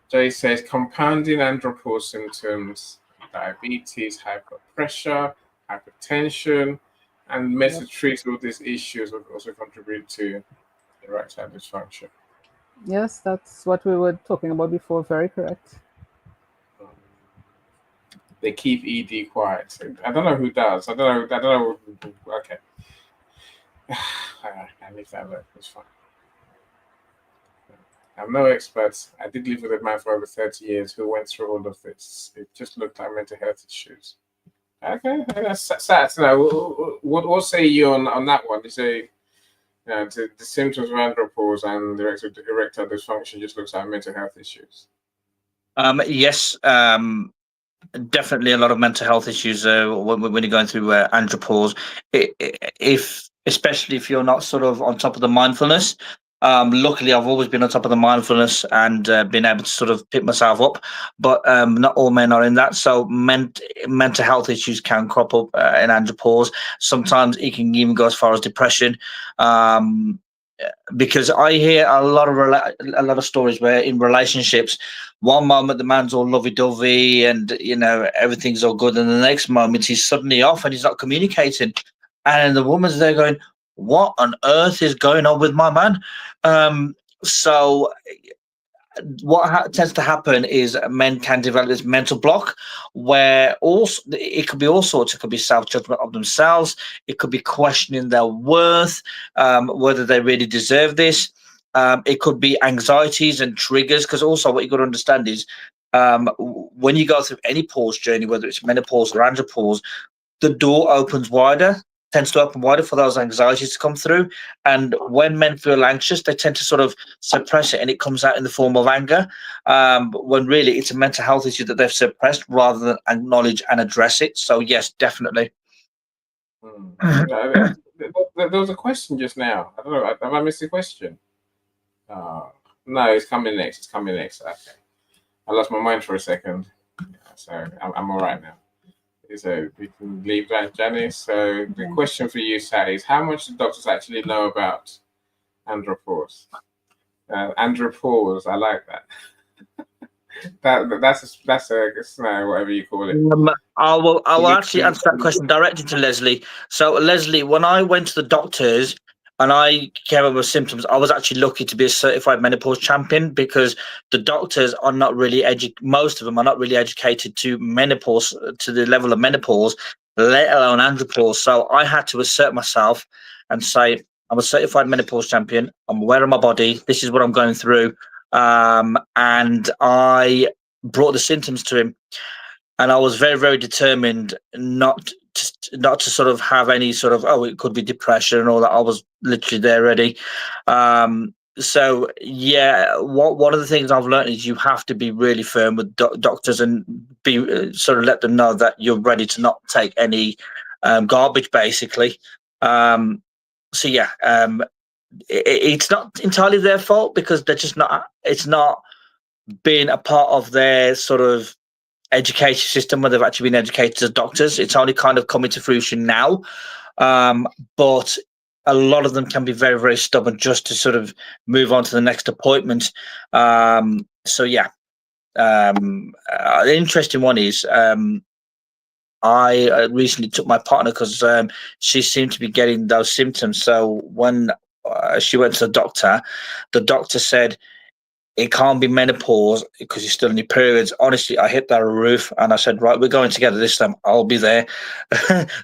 Jay says compounding andropause symptoms, diabetes, high blood pressure, hypertension, and Yep. treat all these issues will also contribute to erectile dysfunction. Yes, that's what we were talking about before. Very correct. They keep ED quiet. I don't know who does. I don't know. Okay. I leave that alone. It's fine. I'm no expert. I did live with a man for over 30 years who went through all of this. It just looked like mental health issues. Okay, that's sad. Now, what say you on that one? You say the symptoms of andropause and erectile dysfunction just looks like mental health issues. Yes, definitely a lot of mental health issues when you're going through andropause. If especially if you're not sort of on top of the mindfulness. Luckily, I've always been on top of the mindfulness and been able to sort of pick myself up. But not all men are in that. So mental health issues can crop up in andropause. Sometimes it can even go as far as depression. Because I hear a lot of stories where in relationships, one moment the man's all lovey-dovey and everything's all good, and the next moment he's suddenly off and he's not communicating, and the woman's there going, "What on earth is going on with my man?" So what tends to happen is men can develop this mental block where also it could be all sorts. It could be self-judgment of themselves. It could be questioning their worth, whether they really deserve this. It could be anxieties and triggers, because also what you got to understand is when you go through any pause journey, whether it's menopause or andropause, the door opens wider, tends to open wider for those anxieties to come through. And when men feel anxious, they tend to sort of suppress it, and it comes out in the form of anger, when really it's a mental health issue that they've suppressed rather than acknowledge and address it. So yes, definitely. There was a question just now. I don't know. Have I missed the question? No, it's coming next. It's coming next. Okay. I lost my mind for a second. So I'm all right now. So we can leave that, Janice. So the question for you, Sally, is how much do doctors actually know about andropause? Andropause, I like that. That's a whatever you call it. I will actually answer that question directly to Leslie. So Leslie, when I went to the doctors and I came up with symptoms, I was actually lucky to be a certified menopause champion, because the doctors are not really most of them are not really educated to menopause, to the level of menopause, let alone andropause. So I had to assert myself and say, I'm a certified menopause champion. I'm aware of my body. This is what I'm going through. And I brought the symptoms to him, and I was very, very determined not to sort of have any sort of, oh, it could be depression and all that. I was literally there ready. So yeah, one of the things I've learned is you have to be really firm with doctors and be sort of let them know that you're ready to not take any garbage, basically. So yeah, it's not entirely their fault, because they're just not. It's not been a part of their sort of education system where they've actually been educated as doctors. It's only kind of coming to fruition now. But a lot of them can be very, very stubborn just to sort of move on to the next appointment. So yeah, the interesting one is I recently took my partner because she seemed to be getting those symptoms. So when she went to the doctor said, it can't be menopause because you're still in your periods. Honestly, I hit that roof and I said, right, we're going together this time. I'll be there.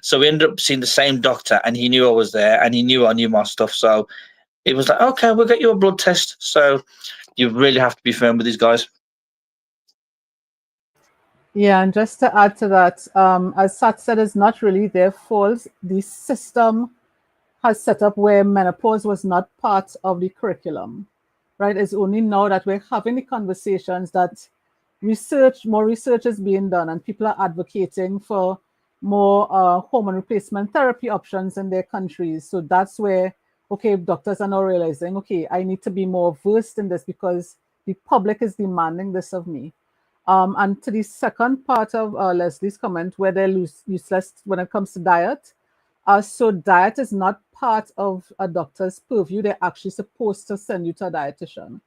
So we ended up seeing the same doctor, and he knew I was there and he knew I knew my stuff. So it was like, okay, we'll get you a blood test. So you really have to be firm with these guys. Yeah, and just to add to that, as Sat said, it's not really their fault. The system has set up where menopause was not part of the curriculum, right? It's only now that we're having the conversations that more research is being done, and people are advocating for more hormone replacement therapy options in their countries. So that's where, okay, doctors are now realizing, okay, I need to be more versed in this because the public is demanding this of me. And to the second part of Leslie's comment, where they're useless when it comes to diet. So diet is not part of a doctor's purview. They're actually supposed to send you to a dietitian.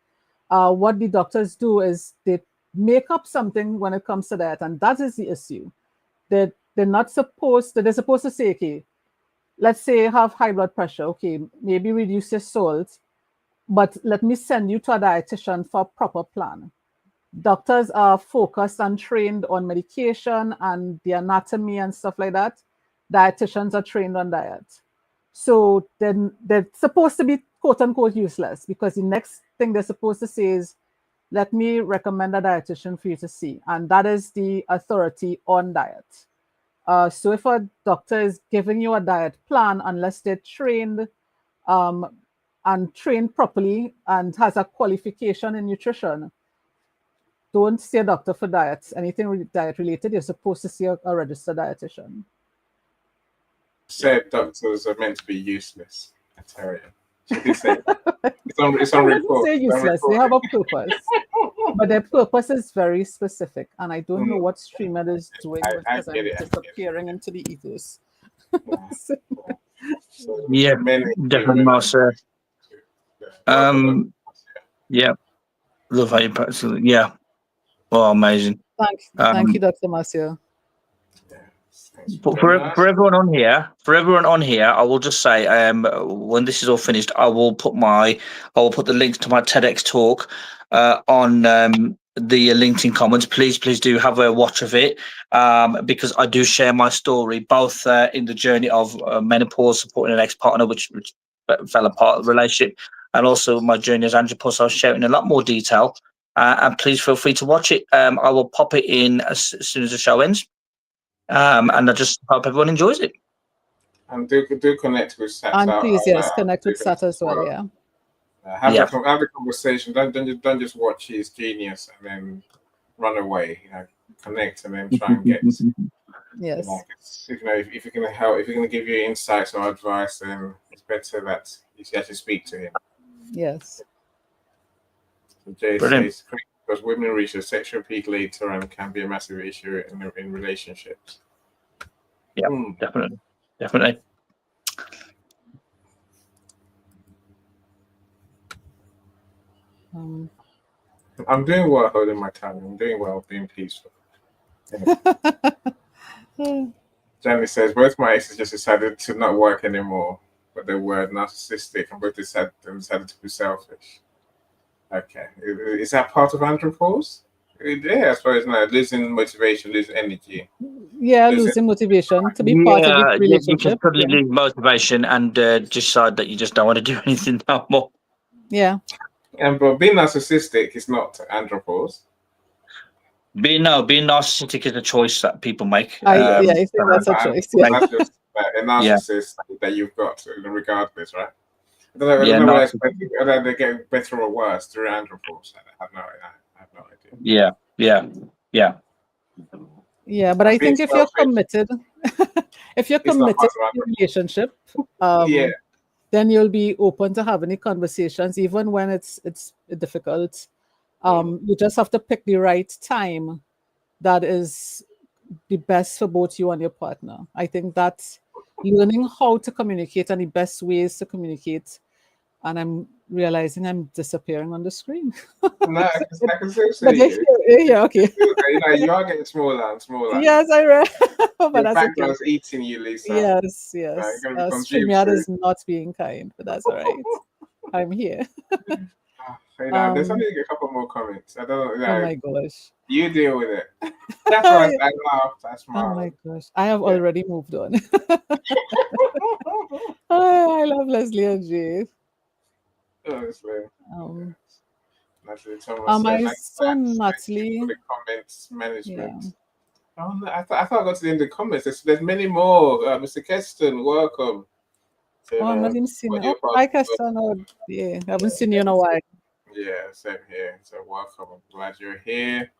What the doctors do is they make up something when it comes to diet, and that is the issue. They're not supposed to, they're supposed to say, okay, let's say you have high blood pressure, okay, maybe reduce your salt, but let me send you to a dietitian for a proper plan. Doctors are focused and trained on medication and the anatomy and stuff like that. Dietitians are trained on diet. So then they're supposed to be quote unquote useless, because the next thing they're supposed to say is, let me recommend a dietitian for you to see. And that is the authority on diet. So if a doctor is giving you a diet plan, unless they're trained and trained properly and has a qualification in nutrition, don't see a doctor for diets. Anything diet related, you're supposed to see a registered dietitian. Said doctors are meant to be useless. I tell you. She did say it's on I wouldn't record. say useless. They have a purpose, but their purpose is very specific. And I don't know what Streamer is doing I because I'm get it. disappearing into the ethos. So Yeah, many definitely, Marcel. Yeah, love how you practice it. Yeah, oh, amazing. Thank you, Dr. Marcia. But for everyone on here, I will just say, when this is all finished, I will put the links to my TEDx talk on the LinkedIn comments. Please do have a watch of it, because I do share my story both in the journey of menopause, supporting an ex-partner, which fell apart, the relationship, and also my journey as Andropause. I'll share it in a lot more detail, and please feel free to watch it. I will pop it in as soon as the show ends. And I just hope everyone enjoys it. And do connect with Sat. And please, yes, connect with Sat as well. Yeah. Have a conversation. Don't just watch his genius and then run away. Connect and then try and get. Yes. If you can help, if you can give you insights or advice, then it's better that you actually speak to him. Yes. So Jay says, because women reach a sexual peak later and can be a massive issue in relationships. Yeah, definitely. I'm doing well holding my tongue. I'm doing well being peaceful. Janice says, both my exes just decided to not work anymore, but they were narcissistic and both decided to be selfish. Okay. Is that part of Andropause? Yeah, I suppose not. Losing motivation, losing energy. Yeah, losing motivation to be part of the relationship. You can probably lose motivation and decide that you just don't want to do anything no more. Yeah. But being narcissistic is not Andropause. Being narcissistic is a choice that people make. I think that's a choice. Yeah. That's just a narcissist that you've got regardless, right? I don't know whether they get better or worse through Andropause. I have no idea. Yeah. Yeah, but I think if you're committed, to a relationship, then you'll be open to having conversations, even when it's difficult. You just have to pick the right time that is the best for both you and your partner. I think that's learning how to communicate and the best ways to communicate. And I'm realizing I'm disappearing on the screen. No, I can still see you. Yeah, okay. You are getting smaller and smaller. Yes, I read. But the background's eating you, Lisa. Yes. StreamYard is not being kind, but that's all right. I'm here. There's only a couple more comments. I don't know. Oh my gosh. You deal with it. That's why I laughed. That's smart. Oh my gosh. I have already moved on. I love Leslie and Jay. Honestly. Natalie Thomas my son Natalie. The comments management. Yeah. Oh, no, I thought I got to the end of the comments. There's many more. Mr. Keston, welcome. I'm not even seeing you. Hi, Keston. Yeah, I haven't seen you in a while. Yeah, same here. So welcome. I'm glad you're here.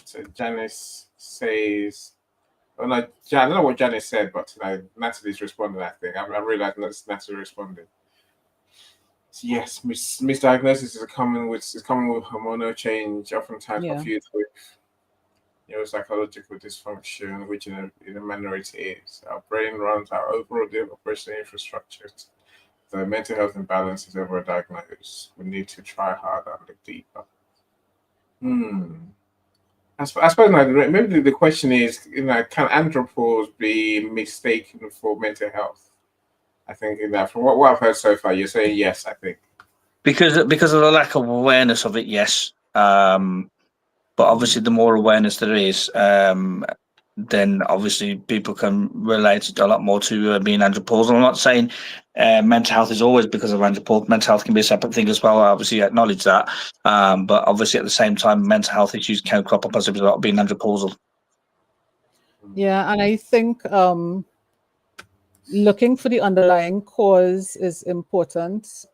So Janice says, oh no, I don't know what Janice said, but Natalie's responding, I think. I realized Natalie responded. So yes, misdiagnosis is coming with hormonal change, oftentimes confused with neuropsychological dysfunction, which in a minority is. Our brain runs our overall operational infrastructure. The mental health imbalance is overdiagnosed. We need to try harder and look deeper. I suppose maybe the question is, can andropause be mistaken for mental health? I think from what I've heard so far, you're saying yes. I think because of the lack of awareness of it, yes. But obviously, the more awareness there is, then obviously people can relate a lot more to being andropausal. I'm not saying mental health is always because of andropause. Mental health can be a separate thing as well. I obviously acknowledge that, but obviously at the same time, mental health issues can crop up as a result of being andropausal. Yeah, and I think looking for the underlying cause is important.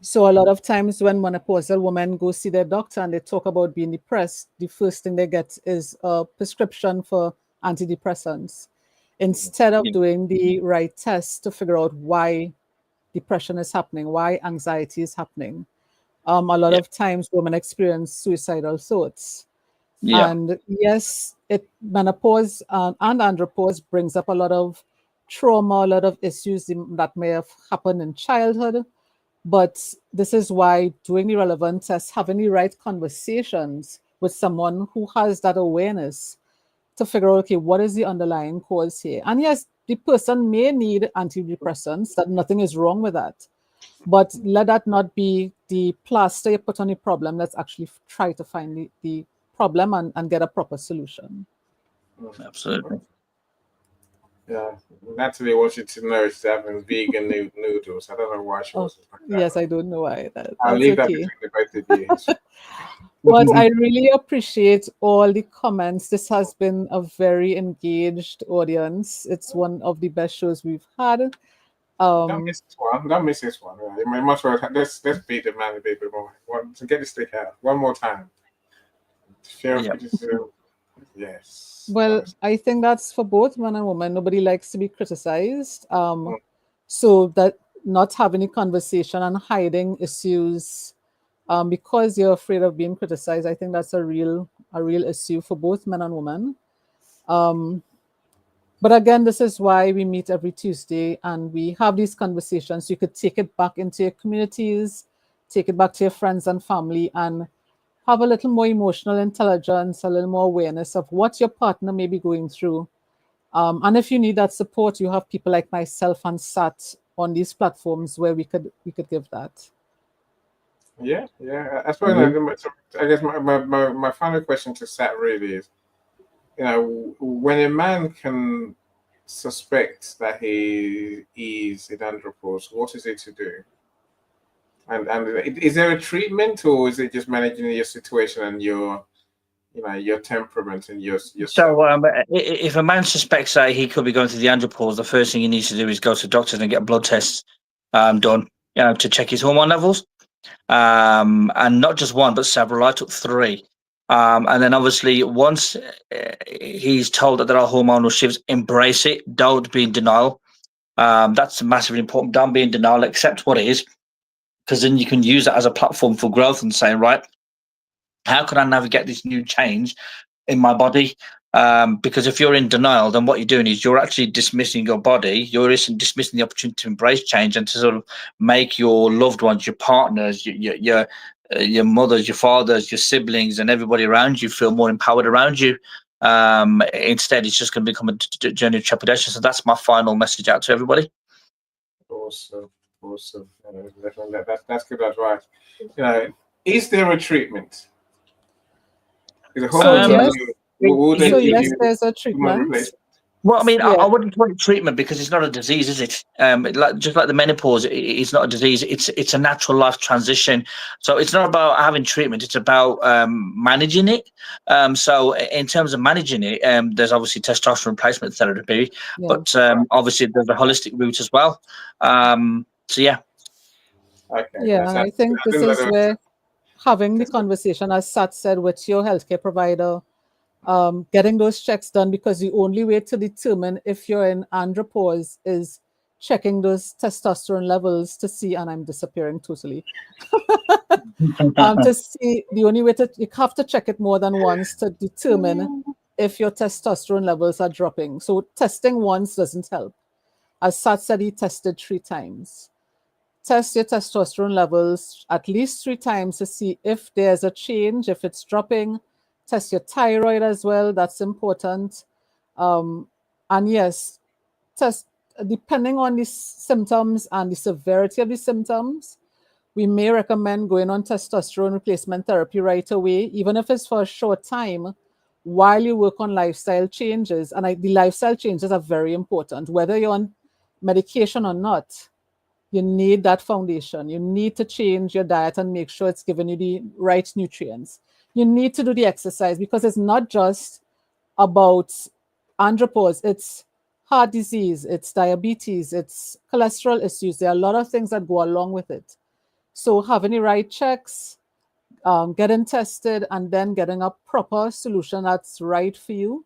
So a lot of times when menopausal women go see their doctor and they talk about being depressed, the first thing they get is a prescription for antidepressants instead of doing the right test to figure out why depression is happening, why anxiety is happening. A lot of times women experience suicidal thoughts. Yeah. And yes, menopause and andropause brings up a lot of trauma, a lot of issues that may have happened in childhood. But this is why doing the relevant tests, having the right conversations with someone who has that awareness to figure out, okay, what is the underlying cause here? And yes, the person may need antidepressants, that nothing is wrong with that. But let that not be the plaster you put on the problem. Let's actually try to find the problem and get a proper solution. Absolutely. Yeah, Natalie wants you to know she's having vegan noodles. I don't know why she wants like that. Yes, I don't know why. I'll leave that between the both of you. But I really appreciate all the comments. This has been a very engaged audience. It's one of the best shows we've had. Don't miss this one. Don't miss this one. You might as well let's beat the man a bit more. To get the stick out one more time. Share criticism. Yes. Well, I think that's for both man and woman. Nobody likes to be criticized. So that not having a conversation and hiding issues because you're afraid of being criticized, I think that's a real issue for both men and women. But again, this is why we meet every Tuesday and we have these conversations. You could take it back into your communities, take it back to your friends and family, and have a little more emotional intelligence, a little more awareness of what your partner may be going through. And if you need that support, you have people like myself and Sat on these platforms where we could give that. Yeah. I suppose I guess my final question to Sat really is, when a man can suspect that he is in andropause, what is it to do? And is there a treatment, or is it just managing your situation and your temperament and your So if a man suspects that he could be going through the andropause, the first thing he needs to do is go to doctors and get blood tests done, to check his hormone levels. And not just one, but several. I took 3. And then obviously once he's told that there are hormonal shifts, embrace it. Don't be in denial. That's massively important. Don't be in denial. Accept what it is, because then you can use that as a platform for growth and saying, right, how can I navigate this new change in my body? Because if you're in denial, then what you're doing is you're actually dismissing your body. You're dismissing the opportunity to embrace change and to sort of make your loved ones, your partners, your mothers, your fathers, your siblings, and everybody around you feel more empowered around you. Instead, it's just going to become a journey of trepidation. So that's my final message out to everybody. Awesome. That's good advice. Is there a treatment? Yes, there's a treatment. Well, I mean, I wouldn't call it treatment because it's not a disease, is it? Just like the menopause, it's not a disease. It's a natural life transition. So it's not about having treatment. It's about managing it. So in terms of managing it, there's obviously testosterone replacement therapy, but obviously there's a holistic route as well. So yeah. Okay. Yeah, and I think this is where having the conversation, as Sat said, with your healthcare provider, getting those checks done, because the only way to determine if you're in andropause is checking those testosterone levels to see, and I'm disappearing totally. To see, the only way to, you have to check it more than once to determine if your testosterone levels are dropping. So testing once doesn't help. As Sat said, he tested 3 times. Test your testosterone levels at least 3 times to see if there's a change, if it's dropping. Test your thyroid as well, that's important. And yes, test depending on the symptoms and the severity of the symptoms. We may recommend going on testosterone replacement therapy right away, even if it's for a short time, while you work on lifestyle changes. And the lifestyle changes are very important. Whether you're on medication or not, you need that foundation. You need to change your diet and make sure it's giving you the right nutrients. You need to do the exercise, because it's not just about andropause, it's heart disease, it's diabetes, it's cholesterol issues. There are a lot of things that go along with it. So having the right checks, getting tested, and then getting a proper solution that's right for you.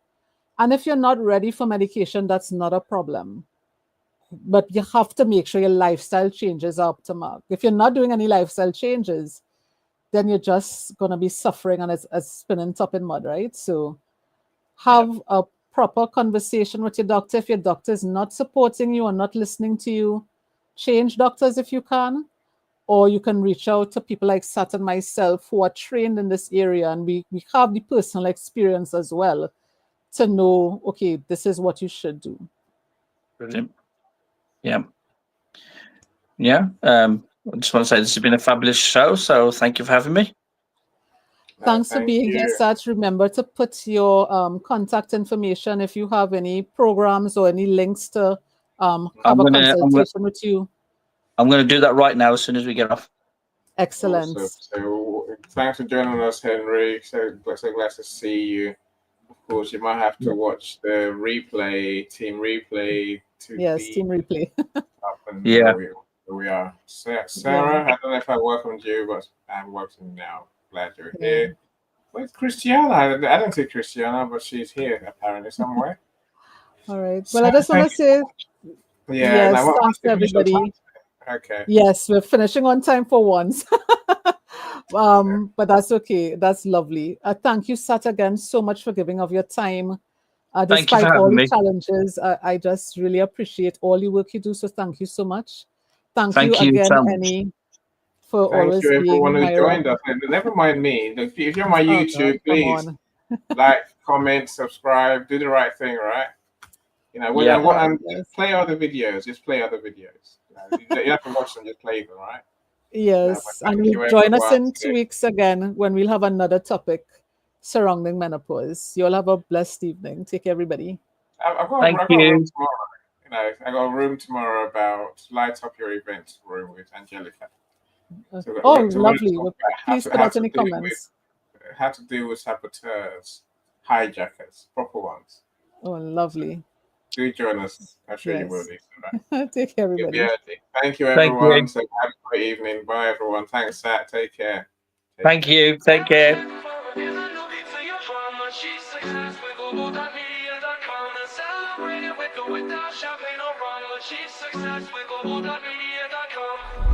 And if you're not ready for medication, that's not a problem. But you have to make sure your lifestyle changes are up to mark. If you're not doing any lifestyle changes, then you're just going to be suffering and it's spinning top in mud, right? So have a proper conversation with your doctor. If your doctor is not supporting you or not listening to you, change doctors if you can. Or you can reach out to people like Sat and myself who are trained in this area, and we have the personal experience as well to know, okay, this is what you should do. Brilliant. Yeah. Yeah. I just want to say this has been a fabulous show, so thank you for having me. Thanks for being here, Sat. Remember to put your contact information if you have any programs or any links to have a consultation with you. I'm going to do that right now as soon as we get off. Excellent. Awesome. So thanks for joining us, Henry. So glad to see you. Of course, you might have to watch the replay, team replay. Team replay. Up and yeah. Where we are. Sarah, I don't know if I welcomed you, but I'm welcoming now. Glad you're here. Where's Christiana? I don't see Christiana, but she's here apparently somewhere. All right. Well, I just want to say, yes, thanks to everybody. Okay. Yes, we're finishing on time for once. But that's okay. That's lovely. Thank you, Sat, again so much for giving of your time. Despite all the challenges, I just really appreciate all the work you do. So thank you so much. Thank you again, so Annie, for Thank always you, being everyone who my joined us. And never mind me. If you're on my YouTube, please like, comment, subscribe, do the right thing, right? You know, play other videos. Just play other videos. You don't have to watch them, just play them, right? Yes, and join us in 2 weeks again when we'll have another topic surrounding menopause. You all have a blessed evening. Take care, everybody. I've got a room tomorrow. You know, I got a room tomorrow about light up your event room with Angelica. So lovely. Please put out any comments. How to deal with saboteurs, hijackers, proper ones. Oh, lovely. Do join us. I'm sure you will. Take care, everybody. Thank you, everyone. So have a great evening. Bye, everyone. Thanks, Sat. Take care. Thank you. Take care. Celebrate it with or without champagne or rum. Achieve success with global.media.com.